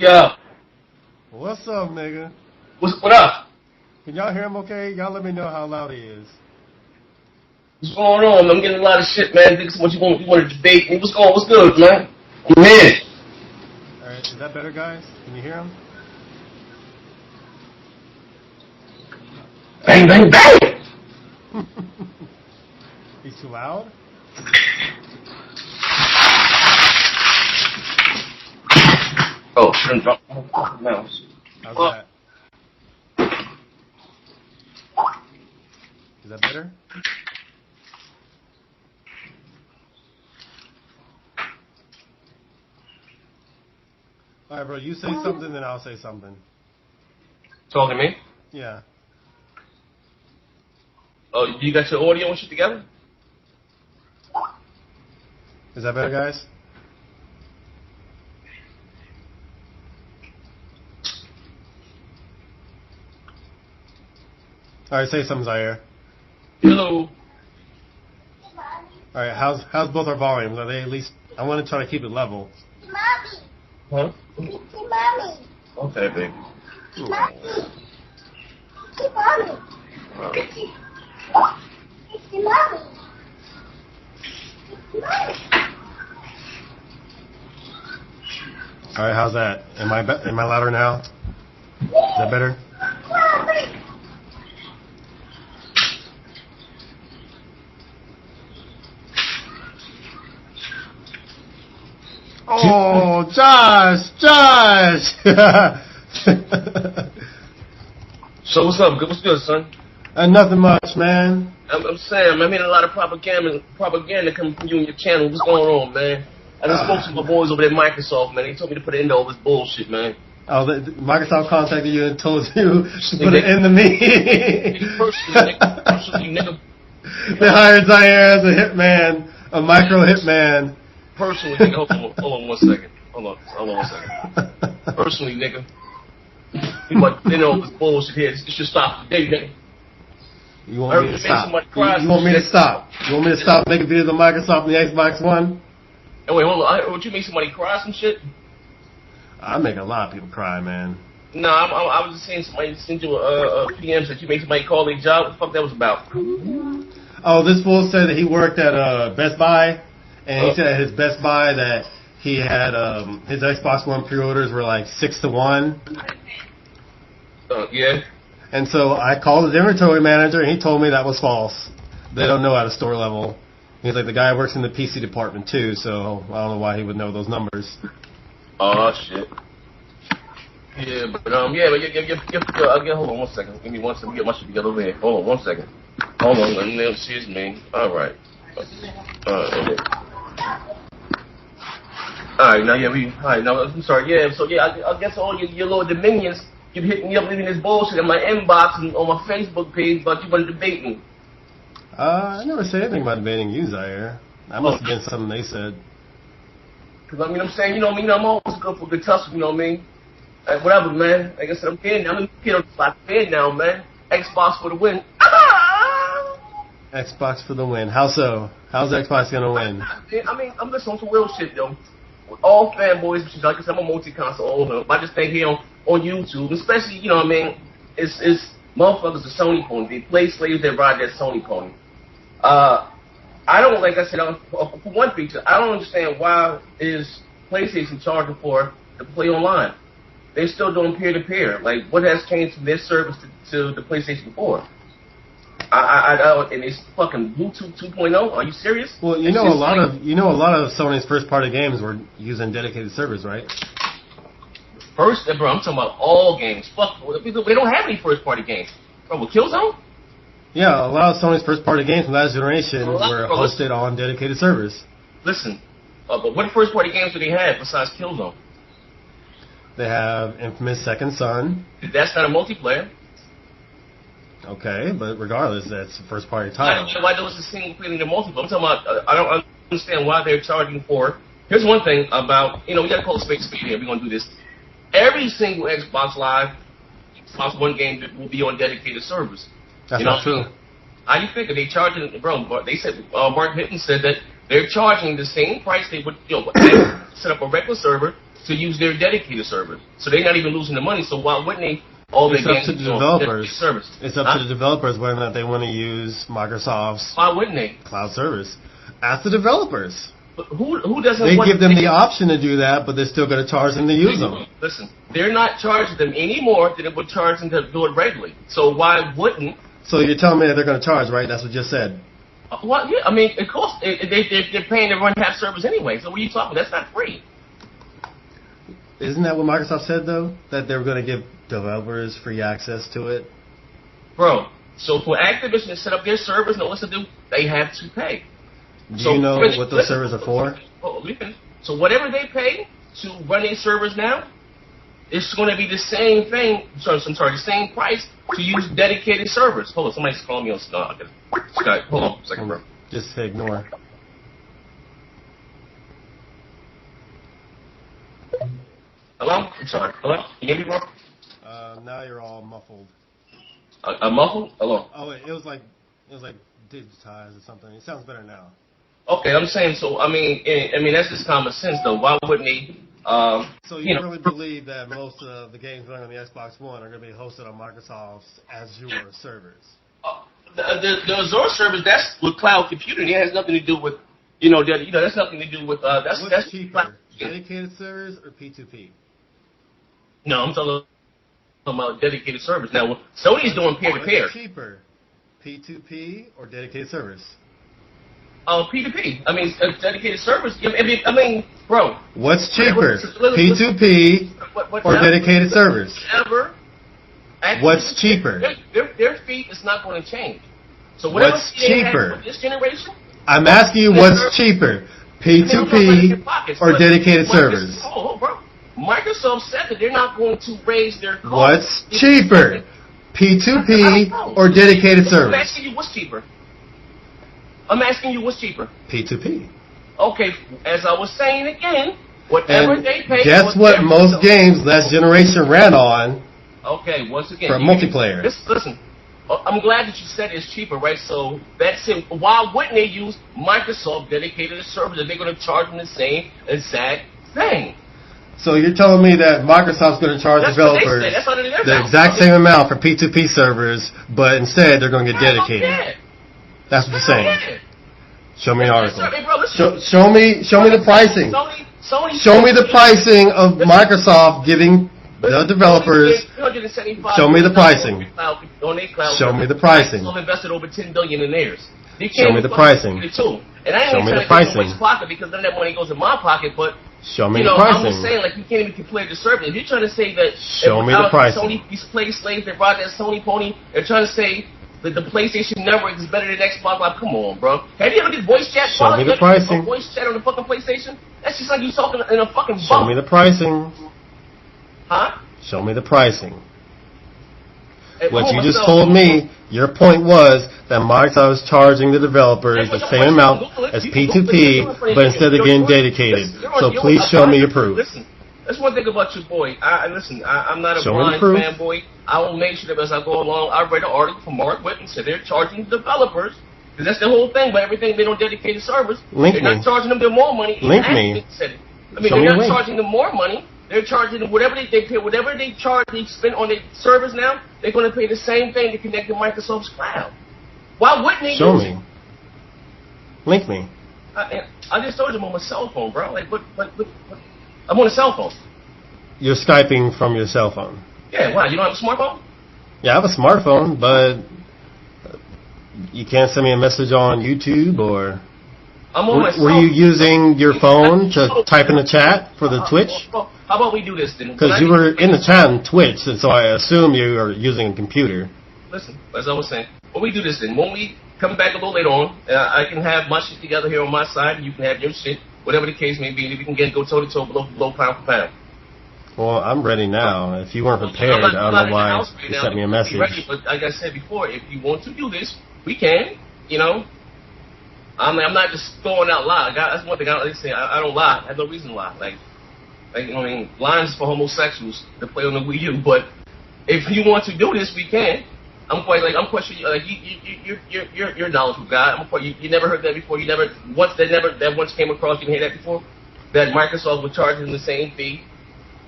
Yo. What's up, nigga? What up? Can y'all hear him okay? Y'all let me know how loud he is. What's going on? I'm getting a lot of shit, man. Think so much you want to debate me. What's good, man? I'm in. Alright, is that better, guys? Can you hear him? Bang, bang, bang! He's too loud? Oh, shouldn't drop my fucking mouse. How's that? Is that better? Alright, bro, you say something, then I'll say something. Talking to me? Yeah. Oh, you got your audio and shit together? Is that better, guys? Alright, say something, Zaire. Hello. Alright, how's both our volumes? Are they at least... I want to try to keep it level. Mommy. Huh? Mommy. Okay, baby. Mommy. Mommy. Mommy. Alright, how's that? Am I louder now? Is that better? Oh, Josh! So what's up? What's good, son? Nothing much, man. I'm Sam. I'm hearing a lot of propaganda coming from you and your channel. What's going on, man? I just spoke to my boys over there at Microsoft, man. They told me to put an end to all this bullshit, man. Oh, Microsoft contacted you and told you to put an end to me. Personally, nigga. They hired Zaire as a hitman, a micro hitman. Personally, nigga. Hold on 1 second. Hold on 1 second. Personally, nigga. You might all this bullshit here. This should stop today, nigga. You want me to stop? You want me to stop? You want me to stop making videos on Microsoft and the Xbox One? Hey, wait, hold on. Would you make somebody cry some shit? I make a lot of people cry, man. No, I was just saying somebody sent you a PM that you make somebody call their job. What the fuck that was about? Oh, this fool said that he worked at Best Buy, and he said at his Best Buy that he had his Xbox One pre-orders were like 6 to 1. Yeah. And so I called his inventory manager, and he told me that was false. They don't know at a store level. He's like, the guy works in the PC department too, so I don't know why he would know those numbers. Oh shit. Yeah, but hold on 1 second. Give me 1 second. Get my shit together over here. Hold on 1 second. Hold on. Let me excuse me. All right. Okay. All right. Now I'm sorry. Yeah. So yeah, I guess all your little dominions. You hit me up leaving this bullshit in my inbox and on my Facebook page about you want to debate me. I never said anything about debating you, Zaire. That must have been something they said. Because, I mean, I'm saying, you know what I mean? I'm always good for good tussle, you know what I mean? Whatever, man. Like I said, I'm kidding. I'm in now, man. Xbox for the win. Xbox for the win. How so? How's Xbox going to win? I mean, I'm listening to real shit, yo. With all fanboys, which is like I said, I'm a multi-console owner. But I just think here on YouTube, especially, you know what I mean, it's motherfuckers are Sony pony. They play slaves that ride that Sony pony. I don't, like I said, for one feature, I don't understand why is PlayStation charging for to play online. They're still doing peer-to-peer. Like, what has changed from their service to the PlayStation 4? And it's fucking Bluetooth 2.0. Are you serious? Well, a lot of Sony's first-party games were using dedicated servers, right? Bro, I'm talking about all games. Fuck, they don't have any first-party games. Bro, with Killzone? Yeah, a lot of Sony's first-party games from last generation were hosted on dedicated servers. Listen, but what first-party games do they have besides Killzone? They have Infamous Second Son. That's not a multiplayer. Okay, but regardless, that's a first-party title. Why those are single-player in the multiplayer? I'm talking about, I don't understand why they're charging for. Here's one thing about, we got to call space speed here. We're going to do this. Every single Xbox Live, Xbox One game will be on dedicated servers. That's not true. How do you figure they charging, bro? They said Mark Hinton said that they're charging the same price they would, set up a regular server to use their dedicated servers. So they're not even losing the money. So why wouldn't they? All It's up to the developers. Service. It's up to the developers whether or not they want to use Microsoft's Why wouldn't they? cloud service. Ask the developers. But who doesn't? They want give them the option to do that, but they're still going to charge them to use them. Listen, they're not charging them any more than they would charge them to do it regularly. So why wouldn't? So you're telling me that they're going to charge, right? That's what you just said. Well, yeah. I mean, of course, they're paying to run half servers anyway. So what are you talking? That's not free. Isn't that what Microsoft said, though? That they were going to give developers free access to it? Bro, so for Activision to set up their servers and all this to do, they have to pay. Do you know what those servers are for? So whatever they pay to run their servers now, it's going to be the same thing. Sorry, the same price to use dedicated servers. Hold on, somebody's calling me on Skype. Hold on a second, bro. Just ignore. Hello? I'm sorry. Hello? Can you hear me, bro? Now you're all muffled. I'm muffled? Hello? Oh, wait, it was like digitized or something. It sounds better now. Okay, I'm saying, so, I mean, that's just common sense, though. Why wouldn't they, so you really believe that most of the games running on the Xbox One are going to be hosted on Microsoft's Azure servers? The Azure servers, that's with cloud computing. It has nothing to do with, that's nothing to do with, What's cheaper, dedicated servers or P2P? No, I'm talking about dedicated servers. Now, Sony's doing peer-to-peer. What's cheaper, P2P or dedicated servers? P2P. I mean, dedicated servers. I mean, bro. What's cheaper, P2P or dedicated servers? What's cheaper? Their fee is not going to change. So what's cheaper? This generation. I'm asking you what's cheaper, P2P or dedicated servers? Oh, bro. Microsoft said that they're not going to raise their costs. What's cheaper, P2P or dedicated servers? I'm asking you what's cheaper. P2P. Okay, as I was saying again, whatever they pay. Guess what most games last generation ran on? Okay, once again. For multiplayer. Listen, I'm glad that you said it's cheaper, right? So that's it. Why wouldn't they use Microsoft dedicated servers if they're going to charge them the same exact thing? So you're telling me that Microsoft's going to charge developers the exact same amount for P2P servers, but instead they're going to get dedicated. That's what you're saying. Show me an article. Show me the pricing. Show me the pricing of Microsoft giving the developers. Show me the pricing. Show me the pricing. Invested over $10 billion in theirs. Show me the pricing. And I ain't trying to get in which pocket because none of that money goes in my pocket, but show me the pricing. I'm just saying, like, you can't even compare the service. If you're trying to say that show me the pricing. Sony, these play slaves that brought that Sony pony, they're trying to say that the PlayStation Network is better than Xbox. Like, come on, bro. Have you ever did voice chat? Show me the pricing. Voice chat on the fucking PlayStation? That's just like you talking in a fucking bump. Show me the pricing. Huh? Show me the pricing. What you just told me, your point was that Microsoft is charging the developers the same amount as P2P, but instead of getting dedicated. So please show me your proof. Listen, that's one thing about you, boy. I'm not a blind fanboy. I will make sure that as I go along, I read an article from Mark Whitten and said they're charging developers, because that's the whole thing, but everything they don't dedicate servers. They're not charging them more money. Link me. They're not charging them more money. They're charging them whatever they pay, whatever they charge, they spend on their servers now, they're going to pay the same thing to connect to Microsoft's cloud. Why wouldn't they show me? Link me. I just told you I'm on my cell phone, bro. Like, but I'm on a cell phone. You're Skyping from your cell phone. Yeah, why? You don't have a smartphone? Yeah, I have a smartphone, but you can't send me a message on YouTube or... Were you using your phone to type in the chat for the Twitch? How about we do this then? Because you were in the chat on Twitch, and so I assume you are using a computer. Listen, as I was saying, when we do this then, when we come back a little later on, I can have my shit together here on my side, and you can have your shit, whatever the case may be, and we can go toe-to-toe, blow pound for pound. Well, I'm ready now. If you weren't prepared, I don't know why you sent me a message. Ready, but like I said before, if you want to do this, we can, you know. I'm not just throwing out lies. That's one thing I say. I don't lie. I have no reason to lie. Like, lying is for homosexuals to play on the Wii U. But if you want to do this, we can. I'm quite sure. You're knowledgeable guy. You never heard that before. That once came across. You didn't hear that before. that Microsoft would charge them the same fee.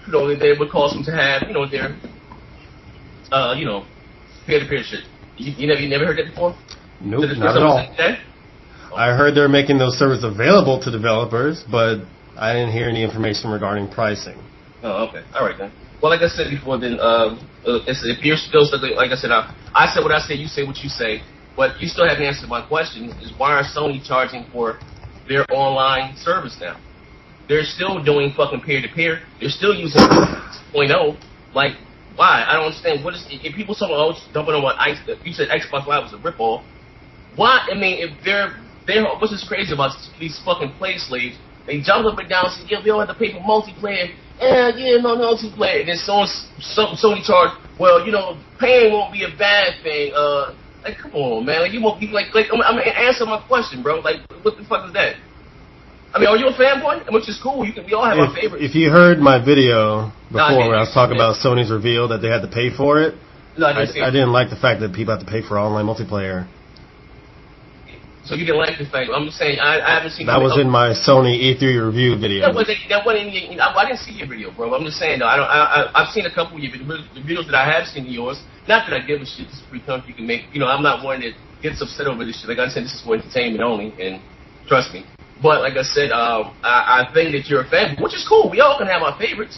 You know, they would cause them to have, you know, their, you know, peer-to-peer shit. You never heard that before? Nope, not at all. I heard they're making those servers available to developers, but I didn't hear any information regarding pricing. Oh, okay. All right, then. Well, like I said before, then, if you're still stuck, like I said, I said what I said, you say what you say, but you still haven't answered my question, is why are Sony charging for their online service now? They're still doing fucking peer-to-peer. They're still using 2.0. Like, why? I don't understand. What is, if people talking about dumping on what you said Xbox Live was a ripoff. Why? I mean, if they're what's this crazy about these fucking play slaves? They jump up and down and say, yeah, we don't have to pay for multiplayer. Yeah, no multiplayer. And then Sony charge, well, you know, paying won't be a bad thing. Like, come on, man. Like, you won't be like I mean, answer my question, bro. Like, what the fuck is that? I mean, are you a fanboy? Which is cool. We all have our favorites. If you heard my video before where I was talking about Sony's reveal that they had to pay for it, no, I didn't like the fact that people have to pay for online multiplayer. So you didn't like the fact. I'm just saying, I haven't seen. That was in my Sony E3 review video. That wasn't I didn't see your video, bro. I'm just saying, though. I've seen a couple of your videos that I have seen of yours. Not that I give a shit. This is free country. You can make. You know, I'm not one that gets upset over this shit. Like I said, this is for entertainment only, and trust me. But like I said, I think that you're a fan, which is cool. We all can have our favorites.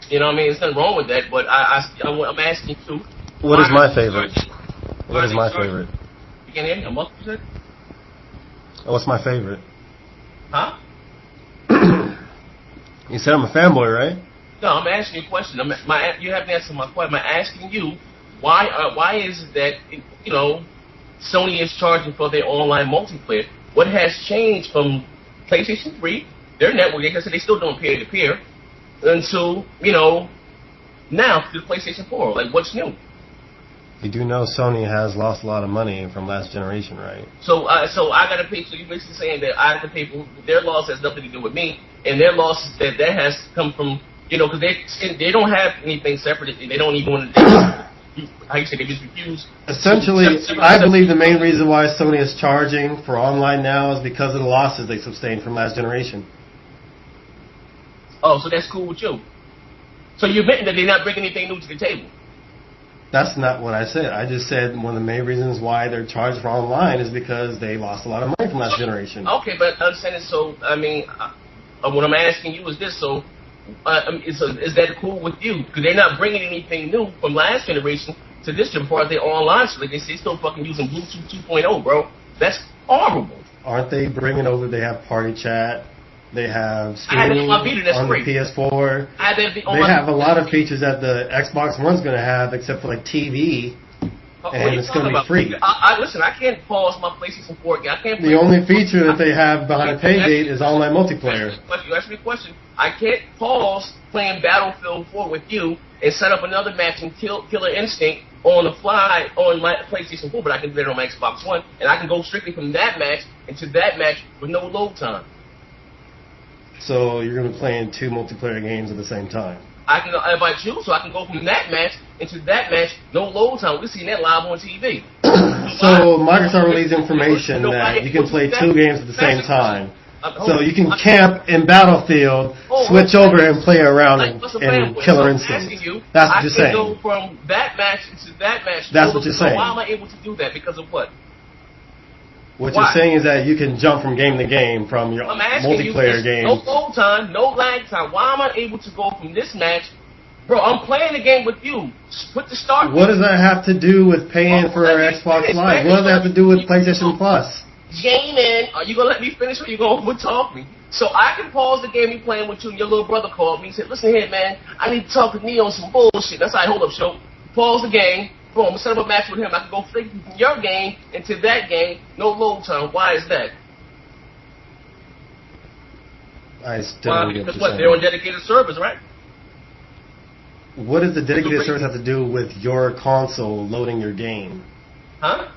You know what I mean? There's nothing wrong with that. But I'm asking too. What is my favorite? What is my favorite? You can't hear me? I'm up, you said? What's my favorite? Huh? You said I'm a fanboy, right? No, I'm asking you a question. You haven't answered my question. I'm asking you, why is it that, you know, Sony is charging for their online multiplayer? What has changed from PlayStation 3, their network, like I said, they still doing peer-to-peer, until, you know, now to the PlayStation 4? Like, what's new? You do know Sony has lost a lot of money from last generation, right? So I got to pay. So you're basically saying that I have to pay for their loss has nothing to do with me, and their loss that has come from, you know, because they don't have anything separate. They don't even want to. How you say they just refuse. Essentially, I believe the main reason why Sony is charging for online now is because of the losses they sustained from last generation. Oh, so that's cool with you. So you're admitting that they're not bringing anything new to the table. That's not what I said. I just said one of the main reasons why they're charged for online is because they lost a lot of money from last generation. Okay, but I'm saying it. So I mean, what I'm asking you is this. So is that cool with you? Because they're not bringing anything new from last generation to this generation. As far as their online, so like they still fucking using Bluetooth 2.0, bro. That's horrible. Aren't they bringing over? They have party chat. They have streaming on the PS4. They have a lot of features that the Xbox One's going to have, except for like TV, and it's going to be free. Listen, I can't pause my PlayStation 4 game. I can't. The only feature that they have behind the paygate is online multiplayer. You asked me a question. I can't pause playing Battlefield 4 with you and set up another match and Killer Instinct on the fly on my PlayStation 4, but I can do it on my Xbox One, and I can go strictly from that match into that match with no load time. So you're going to be playing two multiplayer games at the same time. I can, if I choose, so I can go from that match into that match, no load time. We're seeing that live on TV. So Microsoft released information that you can play two games at the same time. So you can camp in Battlefield, switch over and play around in Killer Instinct. That's what you're saying. I can go from that match into that match. That's what you're saying. Why am I able to do that? Because of what? What you're saying is that you can jump from game to game from your multiplayer game. No load time, no lag time. Why am I able to go from this match? Bro, I'm playing the game with you. Put the start. What does that have to do with paying for Xbox Live? What does that have to do with PlayStation Plus? Gaming. Are you going to let me finish or are you going to talk me? So I can pause the game you're playing with you and your little brother called me and said, listen here, man, I need to talk to Neo on some bullshit. That's how I hold up, show. Pause the game. Boom, set up a match with him. I can go from your game into that game, no load time. Why is that? I still don't get because what? They're on dedicated servers, right? What does the dedicated service have to do with your console loading your game? Huh?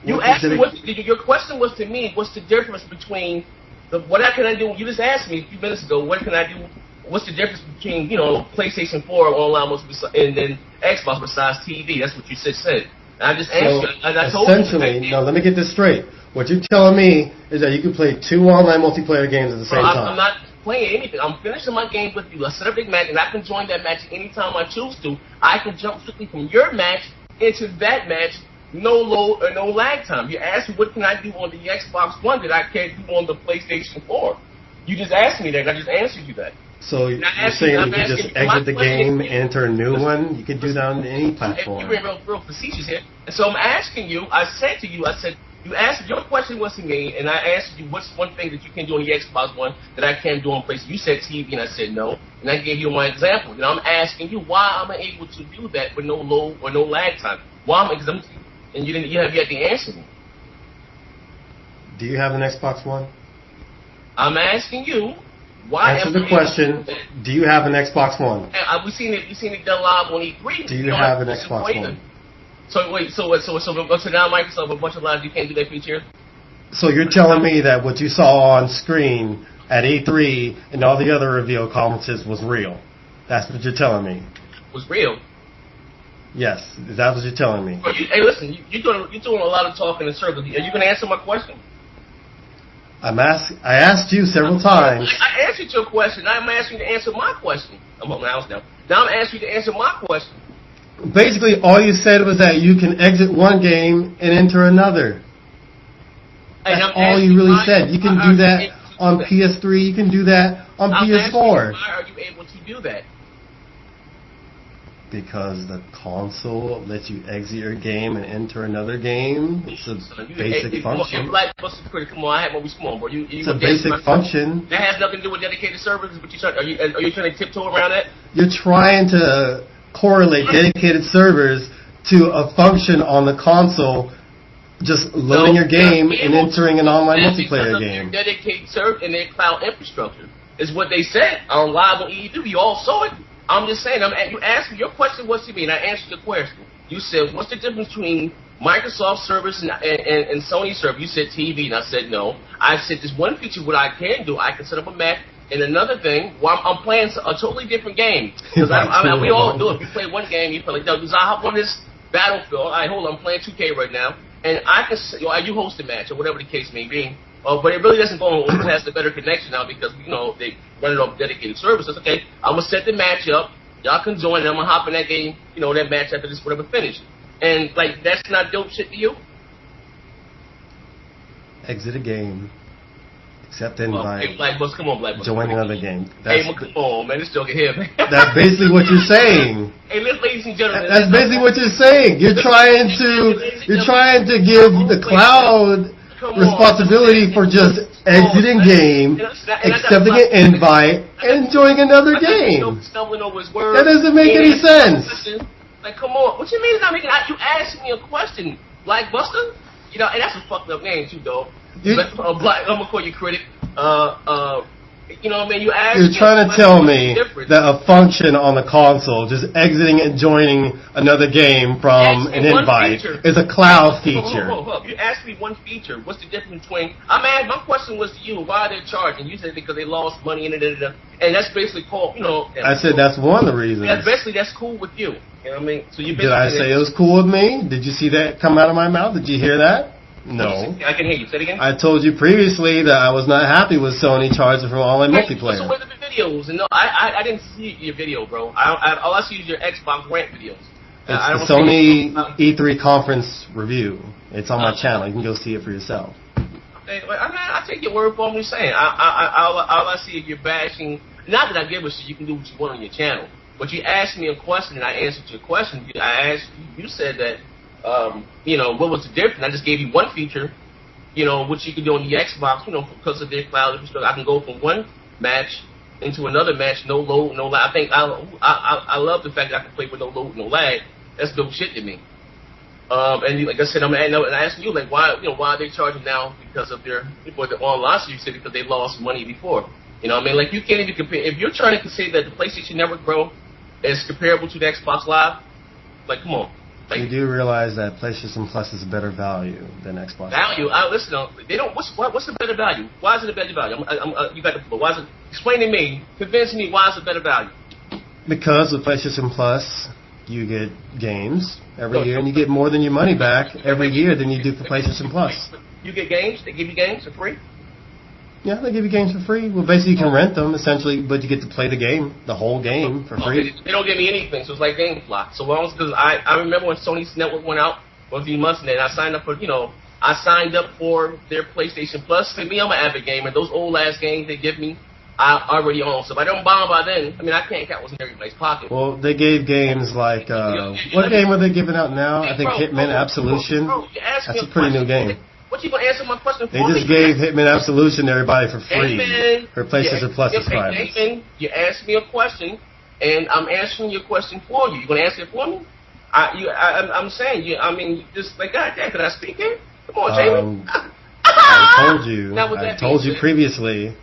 You asked me. Your question was to me. What's the difference between what can I do? You just asked me a few minutes ago. What can I do? What's the difference between, you know, PlayStation 4 online and then Xbox besides TV? That's what you said. And I just answered. And I told essentially, no, let me get this straight. What you're telling me is that you can play two online multiplayer games at the same time. playing anything. I'm finishing my game with you. Let's set up a big match, and I can join that match anytime I choose to. I can jump strictly from your match into that match, no load or no lag time. You asked me what can I do on the Xbox One that I can't do on the PlayStation 4. You just asked me that, and I just answered you that. So you're saying you can just exit the game and enter a new one? You can do that on any platform. You're being real facetious here. And so I'm asking you, I said, you asked, your question was to me, and I asked you what's one thing that you can do on the Xbox One that I can't do on PlayStation. You said TV, and I said no. And I gave you my example. And I'm asking you why I'm able to do that with no load or no lag time. Why am I, and you have yet to answer me. Do you have an Xbox One? I'm asking you why. Answer the question. Do you have an Xbox One? We've seen it done live on E3. Do you have an Xbox One? So wait, so now Microsoft a bunch of lives you can't do that feature? So you're telling me that what you saw on screen at E3 and all the other reveal conferences was real? That's what you're telling me. Was real? Yes. Is that what you're telling me? Hey, listen, you're doing a lot of talking in circles. Are you going to answer my question? I asked you several times. I answered your question. Now I'm asking you to answer my question. Now I'm asking you to answer my question. Basically, all you said was that you can exit one game and enter another. That's all you really said. You can do that on PS3. You can do that on PS4. Why are you able to do that? Because the console lets you exit your game and enter another game. It's a basic function. BlackBusterCritic, come on, I have what we small, bro. It's a basic function. That has nothing to do with dedicated servers. But are you trying to tiptoe around that? You're trying to correlate dedicated servers to a function on the console, just loading your game and entering an online multiplayer game. Dedicated server and their cloud infrastructure is what they said on live on E3. You all saw it. I'm just saying, you asked me, your question was to me, and I answered your question. You said, what's the difference between Microsoft servers and Sony servers? You said TV, and I said no. I said there's one feature what I can do. I can set up a match, and another thing, I'm playing a totally different game. Because we all do it. You play one game, you play like, because I hop on this Battlefield. All right, hold on, I'm playing 2K right now, and I can, you host a match, or whatever the case may be. But it really doesn't go on who has the better connection now because, they run it off dedicated services. Okay, I'm going to set the match up. Y'all can join and I'm going to hop in that game, that match after this whatever finish. And, that's not dope shit to you? Exit a game. Accept invite. Hey, BlackBuster, come on, BlackBuster. Join another game. Come on, man. This joke here, man. That's basically what you're saying. Hey, ladies and gentlemen. That's basically what you're saying. You're trying to give the cloud responsibility for just exiting game, accepting an invite, and enjoying another game. That doesn't make any sense. Come on. What you mean it's not making sense? You asked me a question, BlackBuster. And that's a fucked up name too, though. I'm gonna call you critic. You asked. You're trying to tell me that a function on the console, just exiting and joining another game from an invite, is a cloud feature. Hold. You asked me one feature. What's the difference between? My question was to you. Why are they charging? You said because they lost money and that's basically called. I said that's one of the reasons. That's cool with you. You know what I mean? So did I say it was cool with me? Did you see that come out of my mouth? Did you hear that? No. I can hear you. Say it again. I told you previously that I was not happy with Sony charging for online multiplayer. So where the videos? And no, I didn't see your video, bro. All I see is your Xbox rant videos. It's the Sony E3 conference review. It's on my channel. You can go see it for yourself. I take your word for what I'm saying. All I see is you're bashing. Not that I give a shit. You can do what you want on your channel. But you asked me a question, and I answered your question. I asked you said that. What was the difference? I just gave you one feature, which you can do on the Xbox, because of their cloud infrastructure. I can go from one match into another match, no load, no lag. I think I love the fact that I can play with no load, no lag. That's dope shit to me. And like I said, I'm asking you, why are they charging now because of their online? So you said because they lost money before. You can't even compare. If you're trying to say that the PlayStation Network, bro, is comparable to the Xbox Live, come on. You do realize that PlayStation Plus is a better value than Xbox. Value? Listen, they don't. What's the better value? Why is it a better value? You got the. Why is it? Explain to me. Convince me. Why is it a better value? Because with PlayStation Plus, you get games every year, and you get more than your money back every year than you do for PlayStation Plus. You get games. They give you games for free. Yeah, they give you games for free. Well, basically, you can rent them, essentially, but you get to play the whole game, for free. They don't give me anything, so it's like GameFly. So long as, because I remember when Sony's network went out, a few months ago, and I signed up for, I signed up for their PlayStation Plus. For me, I'm an avid gamer. Those old ass games they give me, I already own. So if I don't buy them by then, I mean, I can't count what's in everybody's pocket. Well, they gave games like, what game are they giving out now? I think Hitman Absolution. That's a pretty new game. What you gonna answer my question for? They just gave Hitman Absolution to everybody for free. For PlayStation Plus subscribers. You asked me a question, and I'm answering your question for you. You gonna answer it for me? I'm saying you. I mean, just like goddamn, could I speak here? Come on, Jamie. I told you previously,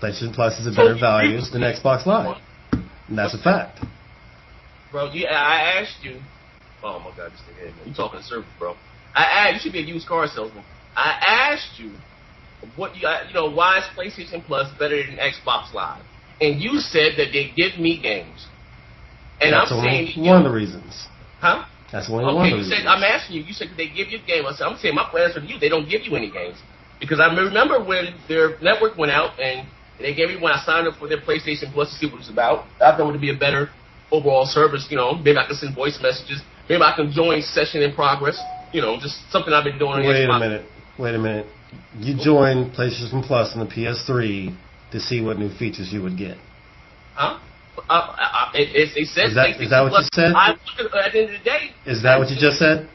PlayStation Plus is a better value than Xbox Live, and that's a fact. Bro, I asked you. Oh my God, this thing, you talking to service, bro? You should be a used car salesman. I asked you what why is PlayStation Plus better than Xbox Live, and you said that they give me games. And that's I'm saying one of the reasons. Huh? That's one of the reasons. I'm asking you. You said they give you games. I'm saying my answer to you, they don't give you any games, because I remember when their network went out and they gave me when I signed up for their PlayStation Plus to see what it was about. I thought it would be a better overall service. Maybe I can send voice messages. Maybe I can join session in progress. Just something I've been doing. Wait a minute. You joined PlayStation Plus on the PS3 to see what new features you would get. Huh? They said. Is that what you said? At the end of the day. Is that what you just said?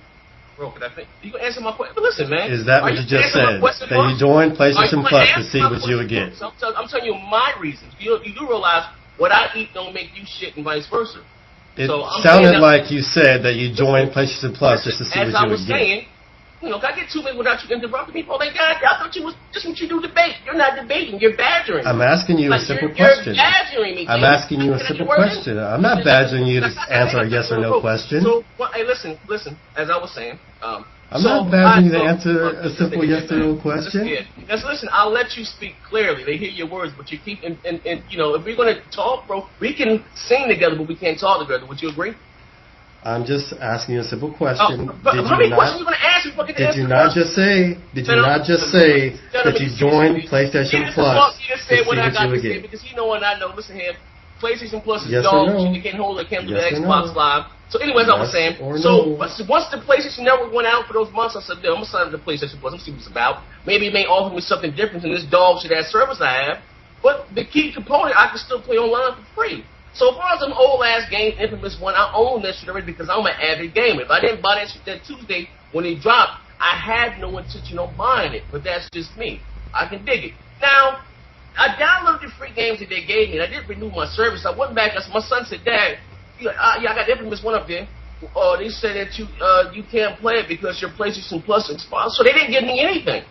Bro, could I think? You can answer my question. But listen, man. Is that what you just said? That you joined PlayStation Plus to see what you would get? So I'm telling you my reasons. You do realize what I eat don't make you shit and vice versa. It sounded like you said that you joined PlayStation Plus just to see what you would get. As I was saying, can I get 2 minutes without you interrupting me? Oh, thank God, I thought you was just what you do debate. You're not debating. You're badgering me. I'm asking you a simple question. You're badgering me. I'm asking you a simple question. I'm not badgering you to answer a yes or no question. So, hey, listen. As I was saying, I'm not badgering you to answer a simple yes or no question. Listen, I'll let you speak clearly. They hear your words, but you keep, and if we're going to talk, bro, we can sing together, but we can't talk together. Would you agree? I'm just asking you a simple question. How many questions are you going to ask me? Did you not just say that you joined PlayStation Plus to see what you would get? Because you know what I know. Listen here, PlayStation Plus is dog shit. You can't hold it. Can't do the Xbox Live. So anyway, as I was saying, once the PlayStation Network went out for those months, I said, I'm going to sign up the PlayStation Plus. I'm going to see what it's about. Maybe it may offer me something different than this dog shit ass service I have. But the key component, I can still play online for free. So as far as some old ass game, Infamous 1, I own that shit already because I'm an avid gamer. If I didn't buy that shit that Tuesday when it dropped, I had no intention of buying it. But that's just me. I can dig it. Now, I downloaded the free games that they gave me, and I did renew my service. I went back, my son said, Dad, I got Infamous 1 up there. They said that you can't play it because your PlayStation Plus expired. So they didn't give me anything.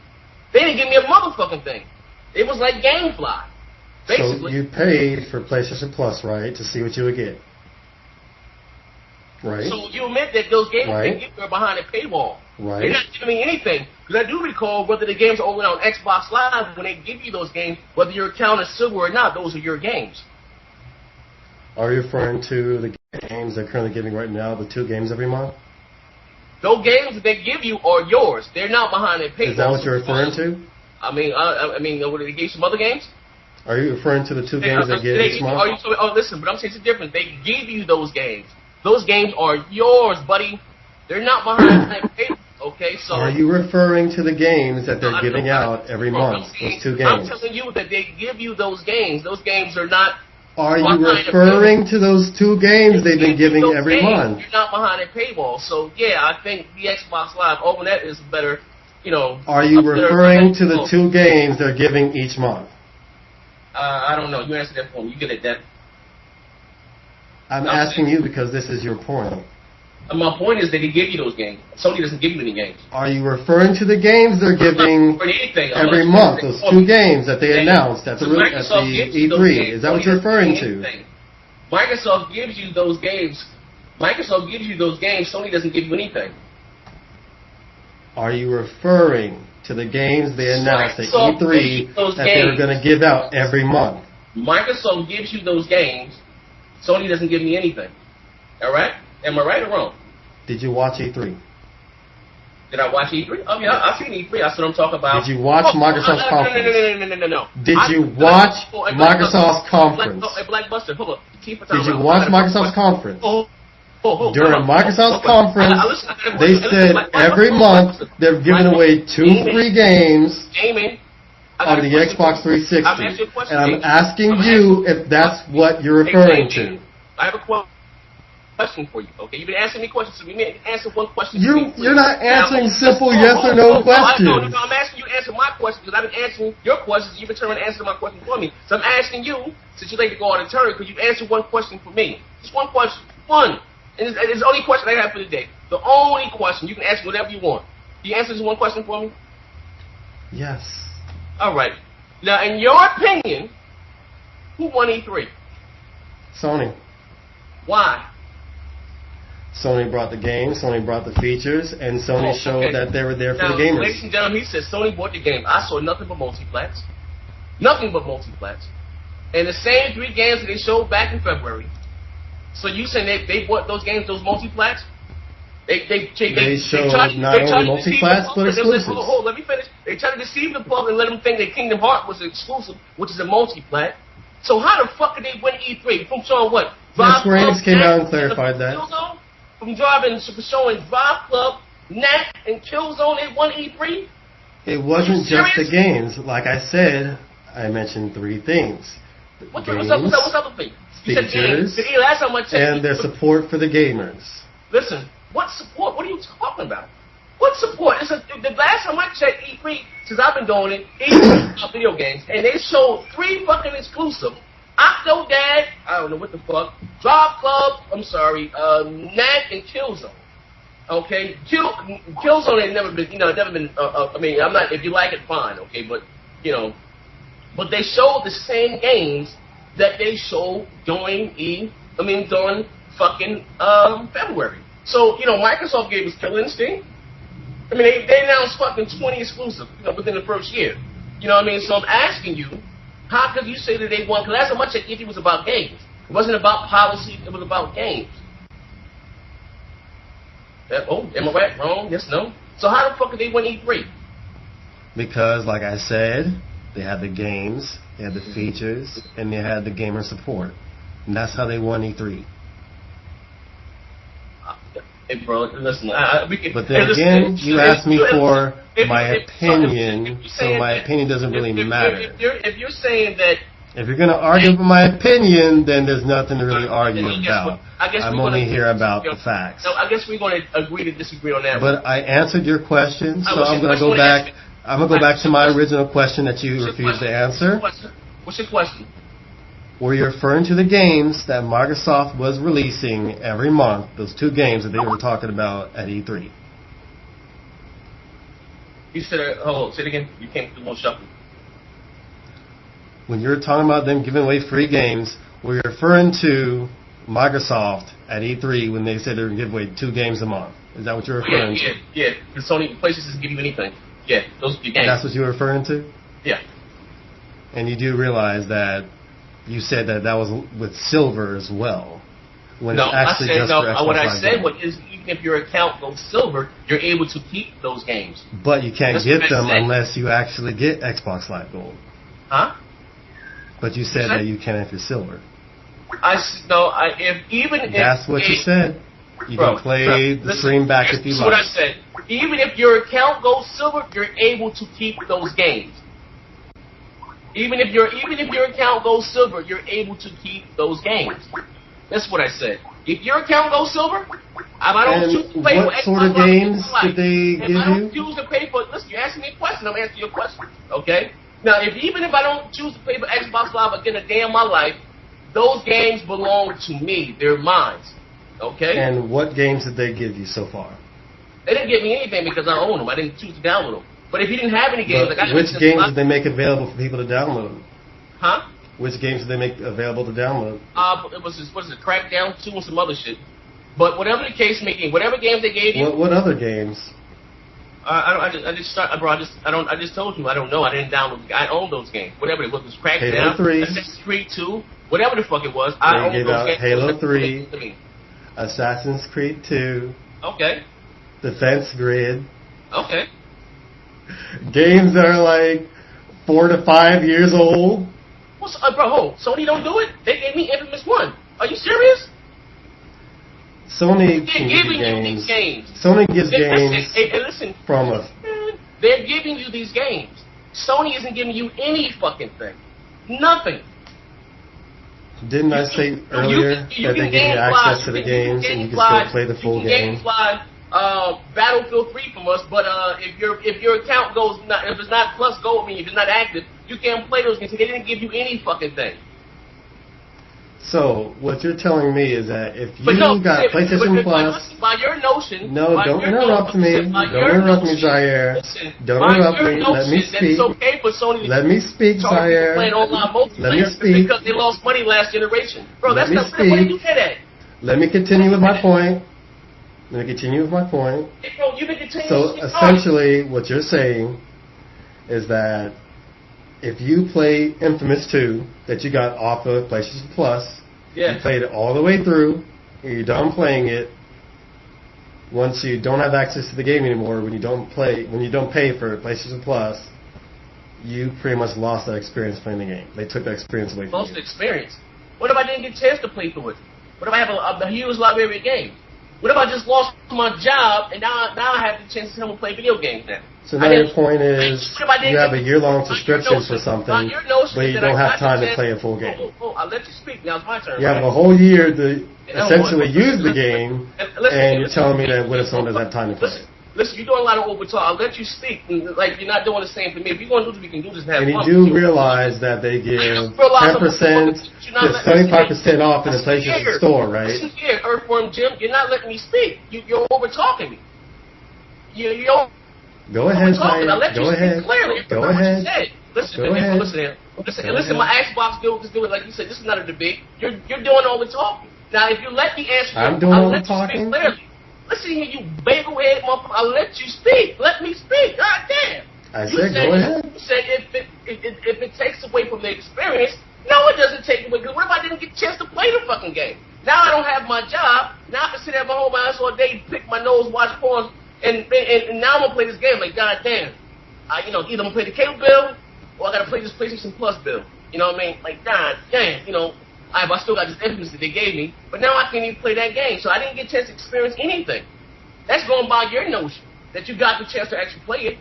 They didn't give me a motherfucking thing. It was like GameFly. Basically. So you paid for PlayStation Plus, right, to see what you would get, right? So you admit that those games are behind a paywall. Right. They're not giving me anything. Because I do recall whether the games are only on Xbox Live, when they give you those games, whether your account is silver or not, those are your games. Are you referring to the games they're currently giving right now, the 2 games every month? Those games that they give you are yours. They're not behind a paywall. Is that what you're referring to? I mean, what, did they give some other games? Are you referring to the 2 games they get each month? Listen, but I'm saying it's different. They give you those games. Those games are yours, buddy. They're not behind that paper. Okay, so are you referring to the games that they're giving out every month? Those 2 games. I'm telling you that they give you those games. Those games are not. Are you referring to those 2 games they've been giving every month? You're not behind a paywall. So yeah, I think the Xbox Live over that is better. Are you referring to the 2 games they're giving each month? I don't know. You answer that for me. You get it, that. I'm asking you because this is your point. My point is that they give you those games. Sony doesn't give you any games. Are you referring to the games they're giving every month? Those 2 games that they announced at the E3. Is that what you're referring to? Microsoft gives you those games. Microsoft gives you those games. Sony doesn't give you anything. Are you referring to the games they announced at E3 that they were going to give out every month? Microsoft gives you those games. Sony doesn't give me anything. All right? Am I right or wrong? Did you watch E3? Did I watch E3? Oh yeah, I've seen E3. That's what I'm talking about. Did you watch Microsoft's conference? No. Did you watch Microsoft's conference? BlackBuster, hold up. Did you watch Microsoft's conference? During Microsoft's conference, they said every month they're giving away 2 free games on the Xbox 360. And I'm asking you if that's what you're referring to. I have a question for you. Okay, you've been asking me questions, so we may answer one question. You're not answering simple yes or no questions. No, I'm asking you to answer my question because I've been answering your questions. You've been trying to answer my question for me. So I'm asking you, since you like to go on a turn, because you answered one question for me. Just one question. One. And it's the only question I have for today. The only question. You can ask whatever you want. Can you answer this one question for me? Yes. All right. Now, in your opinion, who won E3? Sony. Why? Sony brought the game, Sony brought the features, and Sony showed that they were there for the gamers. Ladies and gentlemen, he said Sony bought the game. I saw nothing but multiplats. Nothing but multiplats. And the same 3 games that they showed back in February. So you saying they bought those games, those multiplats? They showed not only multiplats, but exclusives. Hold, let me finish. They tried to deceive the public and let them think that Kingdom Hearts was exclusive, which is a multiplat. So how the fuck did they win E3? From showing what? Square Enix came out and clarified that. From showing Drive Club, Knack, and Killzone, they won E3? It wasn't just the games. Like I said, I mentioned 3 things. What's other thing? Features, and their support for the gamers. Listen, what support? What are you talking about? What support? The last time I checked E3, since I've been doing it, E3 video games, and they showed 3 fucking exclusive. Octodad, I don't know what the fuck. Drive Club, Knack and Killzone. Okay, Killzone ain't never been, I mean, I'm not. If you like it, fine. Okay, but but they showed the same games that they showed during fucking February. So Microsoft gave us Killer Instinct. I mean, they announced fucking 20 exclusive, within the first year. You know what I mean? So I'm asking you, how could you say that they won? Because that's how much it was about games. It wasn't about policy. It was about games. Am I right? Wrong? Yes, no? So how the fuck did they win E3? Because, like I said, they had the games, they had the features, and they had the gamer support. And that's how they won E3. Hey, bro, listen. But then again, you asked me for my opinion, so my opinion doesn't really matter. If you're saying that... If you're going to argue for my opinion, then there's nothing to really argue about. I'm only here about the facts. So I guess we're going to agree to disagree on that. But I answered your question, so I'm going to go back. I'm going to go back to my original question that you refused to answer. What's your question? Were you referring to the games that Microsoft was releasing every month, those 2 games that they were talking about at E3? You said, say it again. You came through a little shuffle. When you were talking about them giving away free games, were you referring to Microsoft at E3 when they said they were going to give away 2 games a month? Is that what you're referring to? Yeah. The Sony PlayStation doesn't give you anything. Yeah, those are your games. That's what you were referring to? Yeah. And you do realize that you said that was with silver as well. When no, it's actually I said, just for Xbox what I Live said games. was, even if your account goes silver, you're able to keep those games. But you can't get them unless you actually get Xbox Live Gold. Huh? But you said that you can if you're silver. That's what you said. You can play the stream back if you like. That's what I said. Even if your account goes silver, you're able to keep those games. Even if your account goes silver, you're able to keep those games. That's what I said. If your account goes silver, I don't choose to pay for Xbox. What sort of games did they give you? If I don't choose to pay for, listen, you're asking me a question. I'm answering your question. Okay. Now, even if I don't choose to pay for Xbox Live again a day in my life, those games belong to me. They're mine. Okay. And what games did they give you so far? They didn't give me anything because I own them. I didn't choose to download them. But if you didn't have any games, which games did they make available for people to download? Huh? Which games did they make available to download? It was Crackdown 2 and some other shit. But whatever the case may be, whatever games they gave you. What other games? I just told you I don't know. I didn't download. I own those games. Whatever it was Crackdown, Halo 3, Assassin's Creed 2, whatever the fuck it was. I own those games. Halo 3, Assassin's Creed 2. Okay. Defense Grid. Okay. Games that are like 4 to 5 years old. Bro, Sony don't do it? They gave me Infamous 1. Are you serious? Sony can give you games. Sony gives games from us. They're giving you these games. Sony isn't giving you any fucking thing. Nothing. Didn't I say earlier that they give you access to the games and you can still play the full game? Battlefield 3 from us, but if your account goes if it's not plus gold, if it's not active, you can't play those games. They didn't give you any fucking thing. So what you're telling me is that if you got PlayStation Plus, by your notion, don't interrupt me. Don't interrupt me, Zaire. Don't interrupt me. Let me speak. It's okay for Sony. Let me speak, Zaire. Let me speak. Because they lost money last generation, bro. That's not fair. What did you get at? Let me continue with my point. Hey, bro, you've been continuing. So essentially, what you're saying is that if you play Infamous 2 that you got off of PlayStation Plus, you played it all the way through, and you're done playing it. Once you don't have access to the game anymore, when you don't pay for PlayStation Plus, you pretty much lost that experience playing the game. They took that experience away from you. Lost the experience. What if I didn't get a chance to play through it? What if I have a huge library of games? What if I just lost my job and now I have the chance to come and play video games now? So now your point is you have a year-long subscription for something, but you don't have time to play a full game. I'll let you speak. Now it's my turn. You have a whole year to essentially use the game, and you're telling me that what if someone doesn't have time to play it? Listen, you're doing a lot of overtalk. I'll let you speak. Like, you're not doing the same for me. If you're going to do this, we can do this and have fun. And you do realize that they give 10% to 75% off in the PlayStation Store, right? Listen here, Earthworm Jim. You're not letting me speak. You're over-talking me. You're Go ahead, Zaire. Go ahead. Go ahead. Listen, my Xbox deal is doing, like you said, this is not a debate. You're doing all the talking. Now, if you let me answer, I'm doing all the talking. Listen here, you bagel-head motherfucker. I'll let you speak. Let me speak. God damn. I said, go ahead. You said if it takes away from the experience, no, it doesn't take away. Because what if I didn't get a chance to play the fucking game? Now I don't have my job. Now I can sit at my home ass all day, pick my nose, watch porn, and now I'm going to play this game. Like, God damn. Either I'm going to play the cable bill, or I got to play this PlayStation Plus bill. You know what I mean? Like, God damn, I still got this Infamous that they gave me, but now I can't even play that game, so I didn't get a chance to experience anything. That's going by your notion, that you got the chance to actually play it.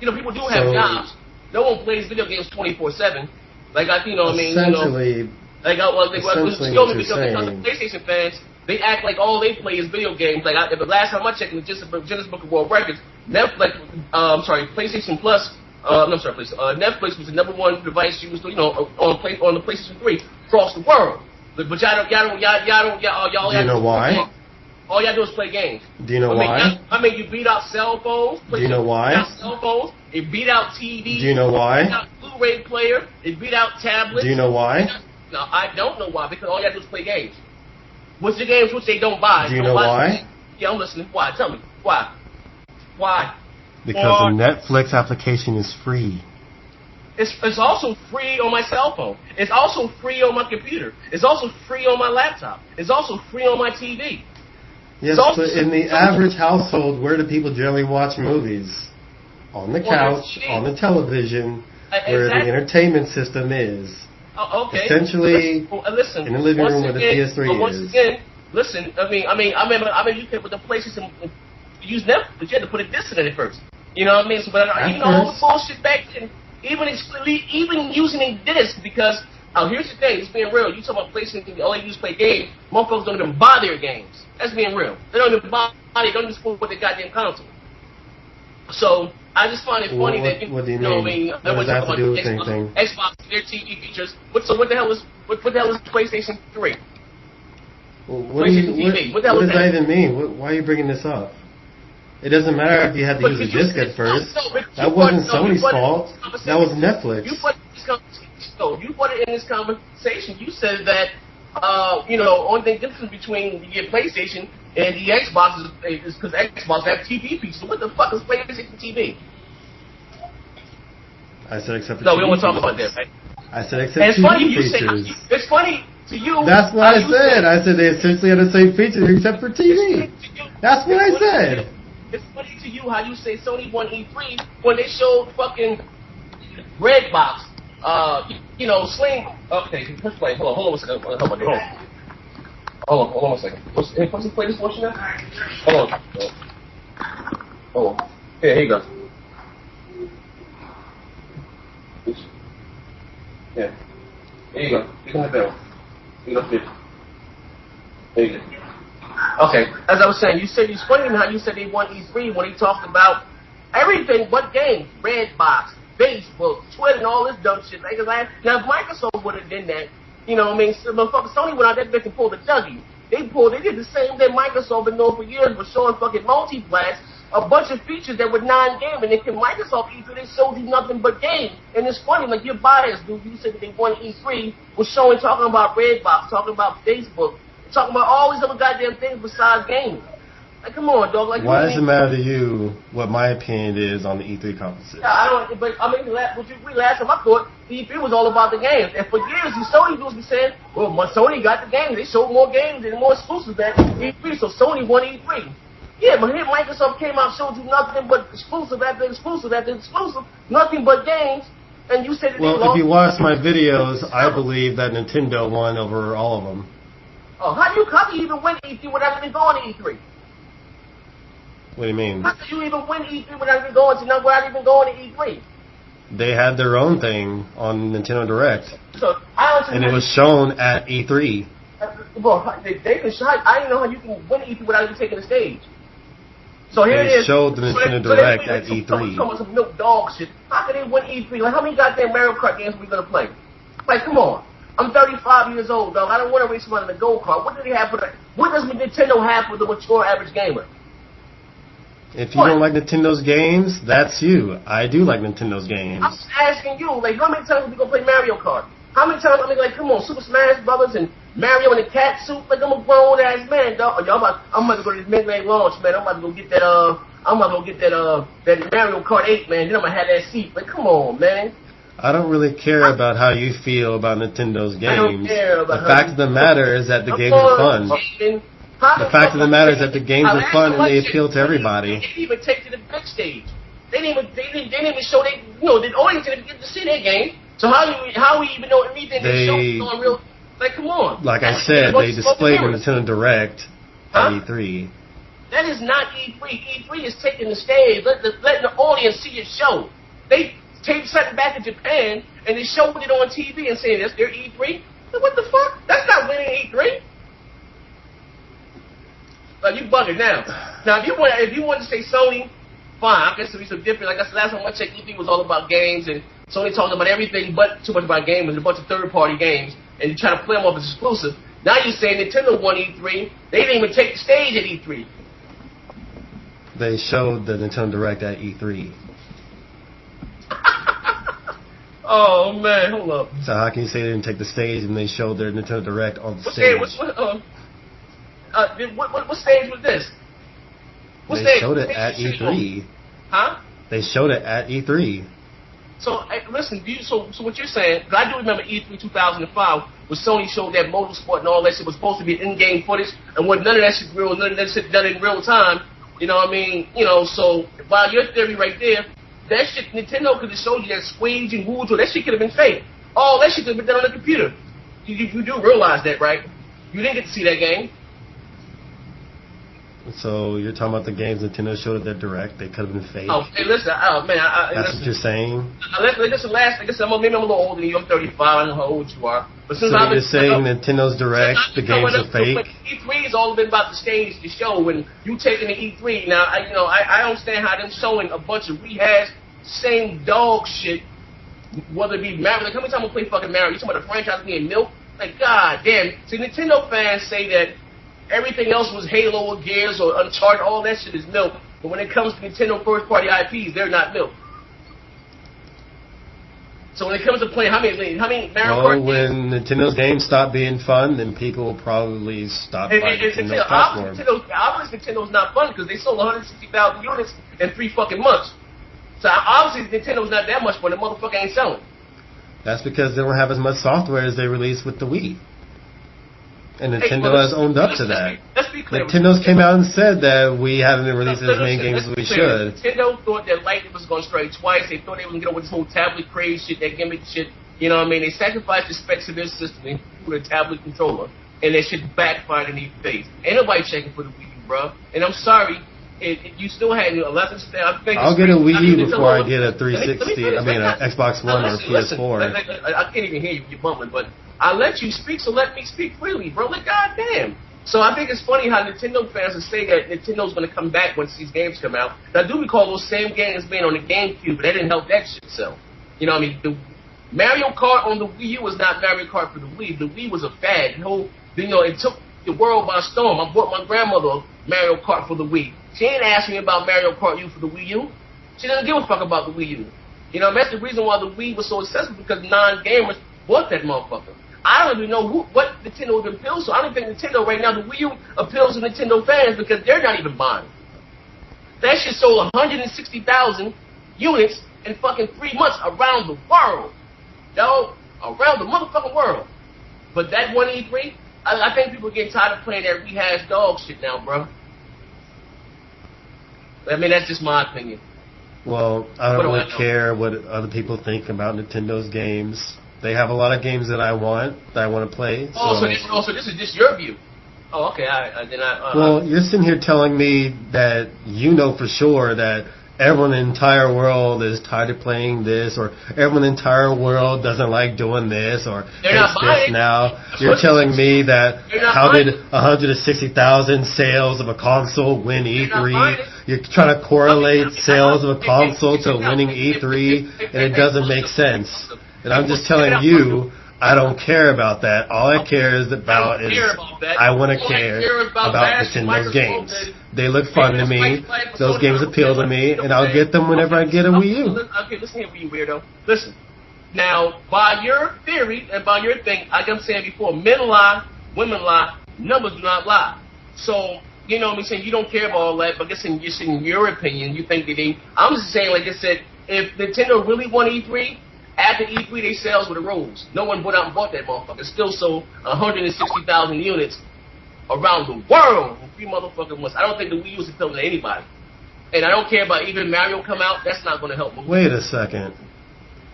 People do have jobs. No one plays video games 24/7. Like, Essentially, because the PlayStation fans, they act like all they play is video games. Like, the last time I checked in the Guinness Book of World Records, PlayStation Plus. Netflix was the number one device used, on the PlayStation 3 across the world. But y'all don't. Do you know why? All y'all do is play games. Do you know why? You beat out cell phones. Do you know why? Cell phones. It beat out TVs. Do you know why? It beat out Blu-ray player. It beat out tablets. Do you know why? No, I don't know why, because all y'all do is play games. What's the games which they don't buy? Do you know why? Yeah, I'm listening. Why? Tell me. Why? Why? Because the Netflix application is free. It's also free on my cell phone. It's also free on my computer. It's also free on my laptop. It's also free on my TV. Yes, but in the average household, where do people generally watch movies? On the couch, on the television, where the entertainment system is. Okay. Essentially, listen, in the living room where the PS3 is. Again, listen, I mean, you could, with the PlayStation, use Netflix, you had to put a disc in it first. You know what I mean? So, but all the bullshit back then, even using a disc, because here's the thing, it's being real. You talk about PlayStation, all they use play games. Motherfuckers don't even buy their games. That's being real. They don't even buy. They don't even support their goddamn console. So I just find it funny that what do you mean? What does that have to do with anything? Xbox, their TV features. What the hell is PlayStation 3? Well, what does that even mean? Why are you bringing this up? It doesn't matter if you had to use a disc at first. That wasn't Sony's fault. That was Netflix. You put it in this conversation. You said that only thing difference between the PlayStation and the Xbox is because Xbox have TV features. So what the fuck is PlayStation TV? I said except for no, TV we don't want to talk about that, right? I said except for TV features. It's funny to you. That's what I said. I said they essentially have the same features except for TV. That's what I said. It's funny to you how you say Sony won E3 when they showed fucking Redbox. Sling. Okay, let's play. Hold on a second. Hold on a second. What's the play this portion now? Hold on. Here you go. Yeah. There you go. You can have that one. You go fit. There you go. Okay, as I was saying, it's funny how you said they won E3 when they talked about everything but games. Redbox, Facebook, Twitter, and all this dumb shit. Now, if Microsoft would have done that, Sony went out that bitch and pulled a W. They did the same thing Microsoft been doing for years, was showing fucking multiplats, a bunch of features that were non-game, and if Microsoft E3, they showed you nothing but games. And it's funny, like your bias, dude, you said that they won E3, was talking about Redbox, talking about Facebook, talking about all these other goddamn things besides gaming. Like, come on, dog. Like, why does it matter to you what my opinion is on the E3 conferences? Last time I thought E3 was all about the games. And for years, Sony dudes be saying, well, Sony got the games. They showed more games and more exclusives than E3, so Sony won E3. Yeah, but here Microsoft came out, showed you nothing but exclusive after exclusive after exclusive, nothing but games, and you said that if you watch my videos, I believe that Nintendo won over all of them. Oh, how do you even win E3 without even going to E3? What do you mean? How do you even win E3 without even going to E3? They had their own thing on Nintendo Direct. So and it was shown at E3. Well, they can show. I didn't know how you can win E3 without even taking the stage. So here it is. They showed the Nintendo Direct at E3. Some milk dog shit. How can they win E3? Like, how many goddamn Mario Kart games are we gonna play? Like, come on. I'm 35 years old, dog. I don't want to race around in a go-kart. What does Nintendo have for the mature average gamer? If you don't like Nintendo's games, that's you. I do like Nintendo's games. I'm just asking you, like, how many times are we gonna play Mario Kart? How many times, come on, Super Smash Brothers and Mario in the cat suit? Like, I'm a grown ass man, dog. I'm about to go to this Mega launch, man. I'm about to go get that, that Mario Kart 8, man. Then I'm gonna have that seat. Like, come on, man. I don't really care about how you feel about Nintendo's games. I don't care about the fact of the matter is that the games are fun. The fact of the matter is that the games are fun and they appeal to everybody. They didn't even take to the big stage. They didn't even show the audience didn't get to see their game. So how we even know anything they showed on real? Like, come on. Like I said, they displayed the Nintendo Direct at E3. That is not E3. E3 is taking the stage, letting the audience see your show. They taped something back in Japan and they showed it on TV and saying that's their E3. What the fuck? That's not winning E3. Like, you bugging now. Now, if you want to say Sony, fine. I guess it'll be some different. Like I said last time I checked, E3 was all about games, and Sony talked about everything but too much about games and a bunch of third-party games, and you try to play them off as exclusive. Now you're saying Nintendo won E3. They didn't even take the stage at E3. They showed the Nintendo Direct at E3. Oh, man, hold up. So how can you say they didn't take the stage and they showed their Nintendo Direct on the stage? What stage was this? They showed it at E3. Huh? They showed it at E3. So, listen, so what you're saying, because I do remember E3 2005, when Sony showed that motorsport and all that shit was supposed to be in-game footage, and when none of that shit real, none of that shit done in real time, you know what I mean? So, by your theory right there, that shit, Nintendo could have showed you that squeege and woods, or that shit could have been fake. All that shit could have been done on the computer. You do realize that, right? You didn't get to see that game. So you're talking about the games Nintendo showed at their Direct? They could have been fake. Oh, hey, listen, man. That's what you're saying. Maybe I'm a little older than you. I'm 35. I don't know how old you are. But since so you're saying Nintendo's Direct, the games are fake? E3 has all been about the stage, the show. When you taking the E3, now I understand how them showing a bunch of rehashed, same dog shit. Whether it be Mario, like how many times we play fucking Mario? You talking about the franchise being milk? Like, god damn. See, Nintendo fans say that everything else was Halo or Gears or Uncharted, all that shit is milk. But when it comes to Nintendo first-party IPs, they're not milk. So when it comes to playing, how many Mario Kart when Nintendo's games stop being fun, then people will probably stop buying Nintendo platform. Obviously, Nintendo's not fun because they sold 160,000 units in 3 fucking months. So obviously, Nintendo's not that much fun. The motherfucker ain't selling. That's because they don't have as much software as they released with the Wii. And Nintendo has owned up to that. Let's be clear. Nintendo's came out and said that we haven't been releasing as many games as we should. Nintendo thought that Lightning was going to strike twice. They thought they were going to get over this whole tablet craze shit, that gimmick shit. You know what I mean? They sacrificed the specs of their system, including a tablet controller, and that shit backfired in their face. Ain't nobody checking for the Wii U, bro. And I'm sorry, you still had 11 step. I'll get a Wii U before I get a 360. I mean, an Xbox One or a PS4. I can't even hear you. You're bumbling, but I let you speak, so let me speak freely, bro. Like, goddamn. So I think it's funny how Nintendo fans will say that Nintendo's going to come back once these games come out. And I do recall those same games being on the GameCube, but that didn't help that shit sell. You know what I mean? The Mario Kart on the Wii U was not Mario Kart for the Wii. The Wii was a fad. It took the world by storm. I bought my grandmother Mario Kart for the Wii. She ain't asked me about Mario Kart U for the Wii U. She doesn't give a fuck about the Wii U. You know, that's the reason why the Wii was so successful, because non-gamers bought that motherfucker. I don't even know what Nintendo appeals to. I don't think Nintendo right now, the Wii U appeals to Nintendo fans because they're not even buying. That shit sold 160,000 units in fucking 3 months around the world. Yo, around the motherfucking world. But that one E3, I think people are getting tired of playing that rehashed dog shit now, bro. I mean, that's just my opinion. Well, I don't really care what other people think about Nintendo's games. They have a lot of games that I want to play. So this is just your view. Oh, okay. Well, you're sitting here telling me that you know for sure that everyone in the entire world is tired of playing this, or everyone in the entire world doesn't like doing this, or hates this now. You're telling me that how did 160,000 sales of a console win E3? You're trying to correlate sales of a console to winning E3, and it doesn't make sense. And I'm just telling you, I don't care about that. All I care about is I want to care about Nintendo's games. They look fun to me. Those games appeal to me, and I'll get them whenever I get a Wii U. Okay, listen here, you weirdo. Listen. Now, by your theory and by your thing, like I'm saying before, men lie, women lie, numbers do not lie. So, you know what I'm saying, you don't care about all that, but I guess in your opinion, you think that I'm just saying, like I said, if Nintendo really won E3, after E3, their sales would have rose. No one went out and bought that motherfucker. Still sold 160,000 units around the world in 3 motherfucking months. I don't think the Wii U is appealing to anybody. And I don't care about even Mario come out. That's not going to help. Wait a second.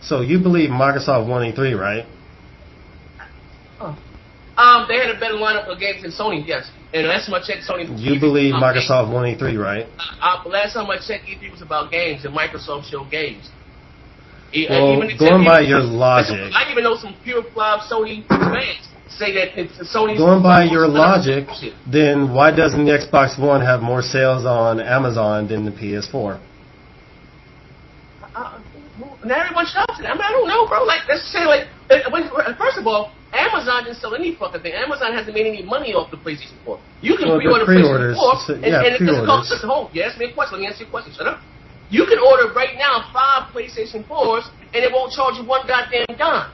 So you believe Microsoft won E3, right? They had a better lineup of games than Sony, yes. And last time I checked, Sony... You believe Microsoft won E3, right? Last time I checked, E3 was about games, and Microsoft showed games. Well, going by your logic... I even know some pure flop Sony fans say that it's Sony... Going by your logic, then why doesn't the Xbox One have more sales on Amazon than the PS4? Now everyone shops it. I mean, I don't know, bro. Like, let's say, like... First of all, Amazon didn't sell any fucking thing. Amazon hasn't made any money off the PlayStation 4. You can pre-order PlayStation 4, and it doesn't cost us a home. You asked me a question. Let me answer your question. Shut up. You can order right now 5 PlayStation 4s, and it won't charge you one goddamn dime.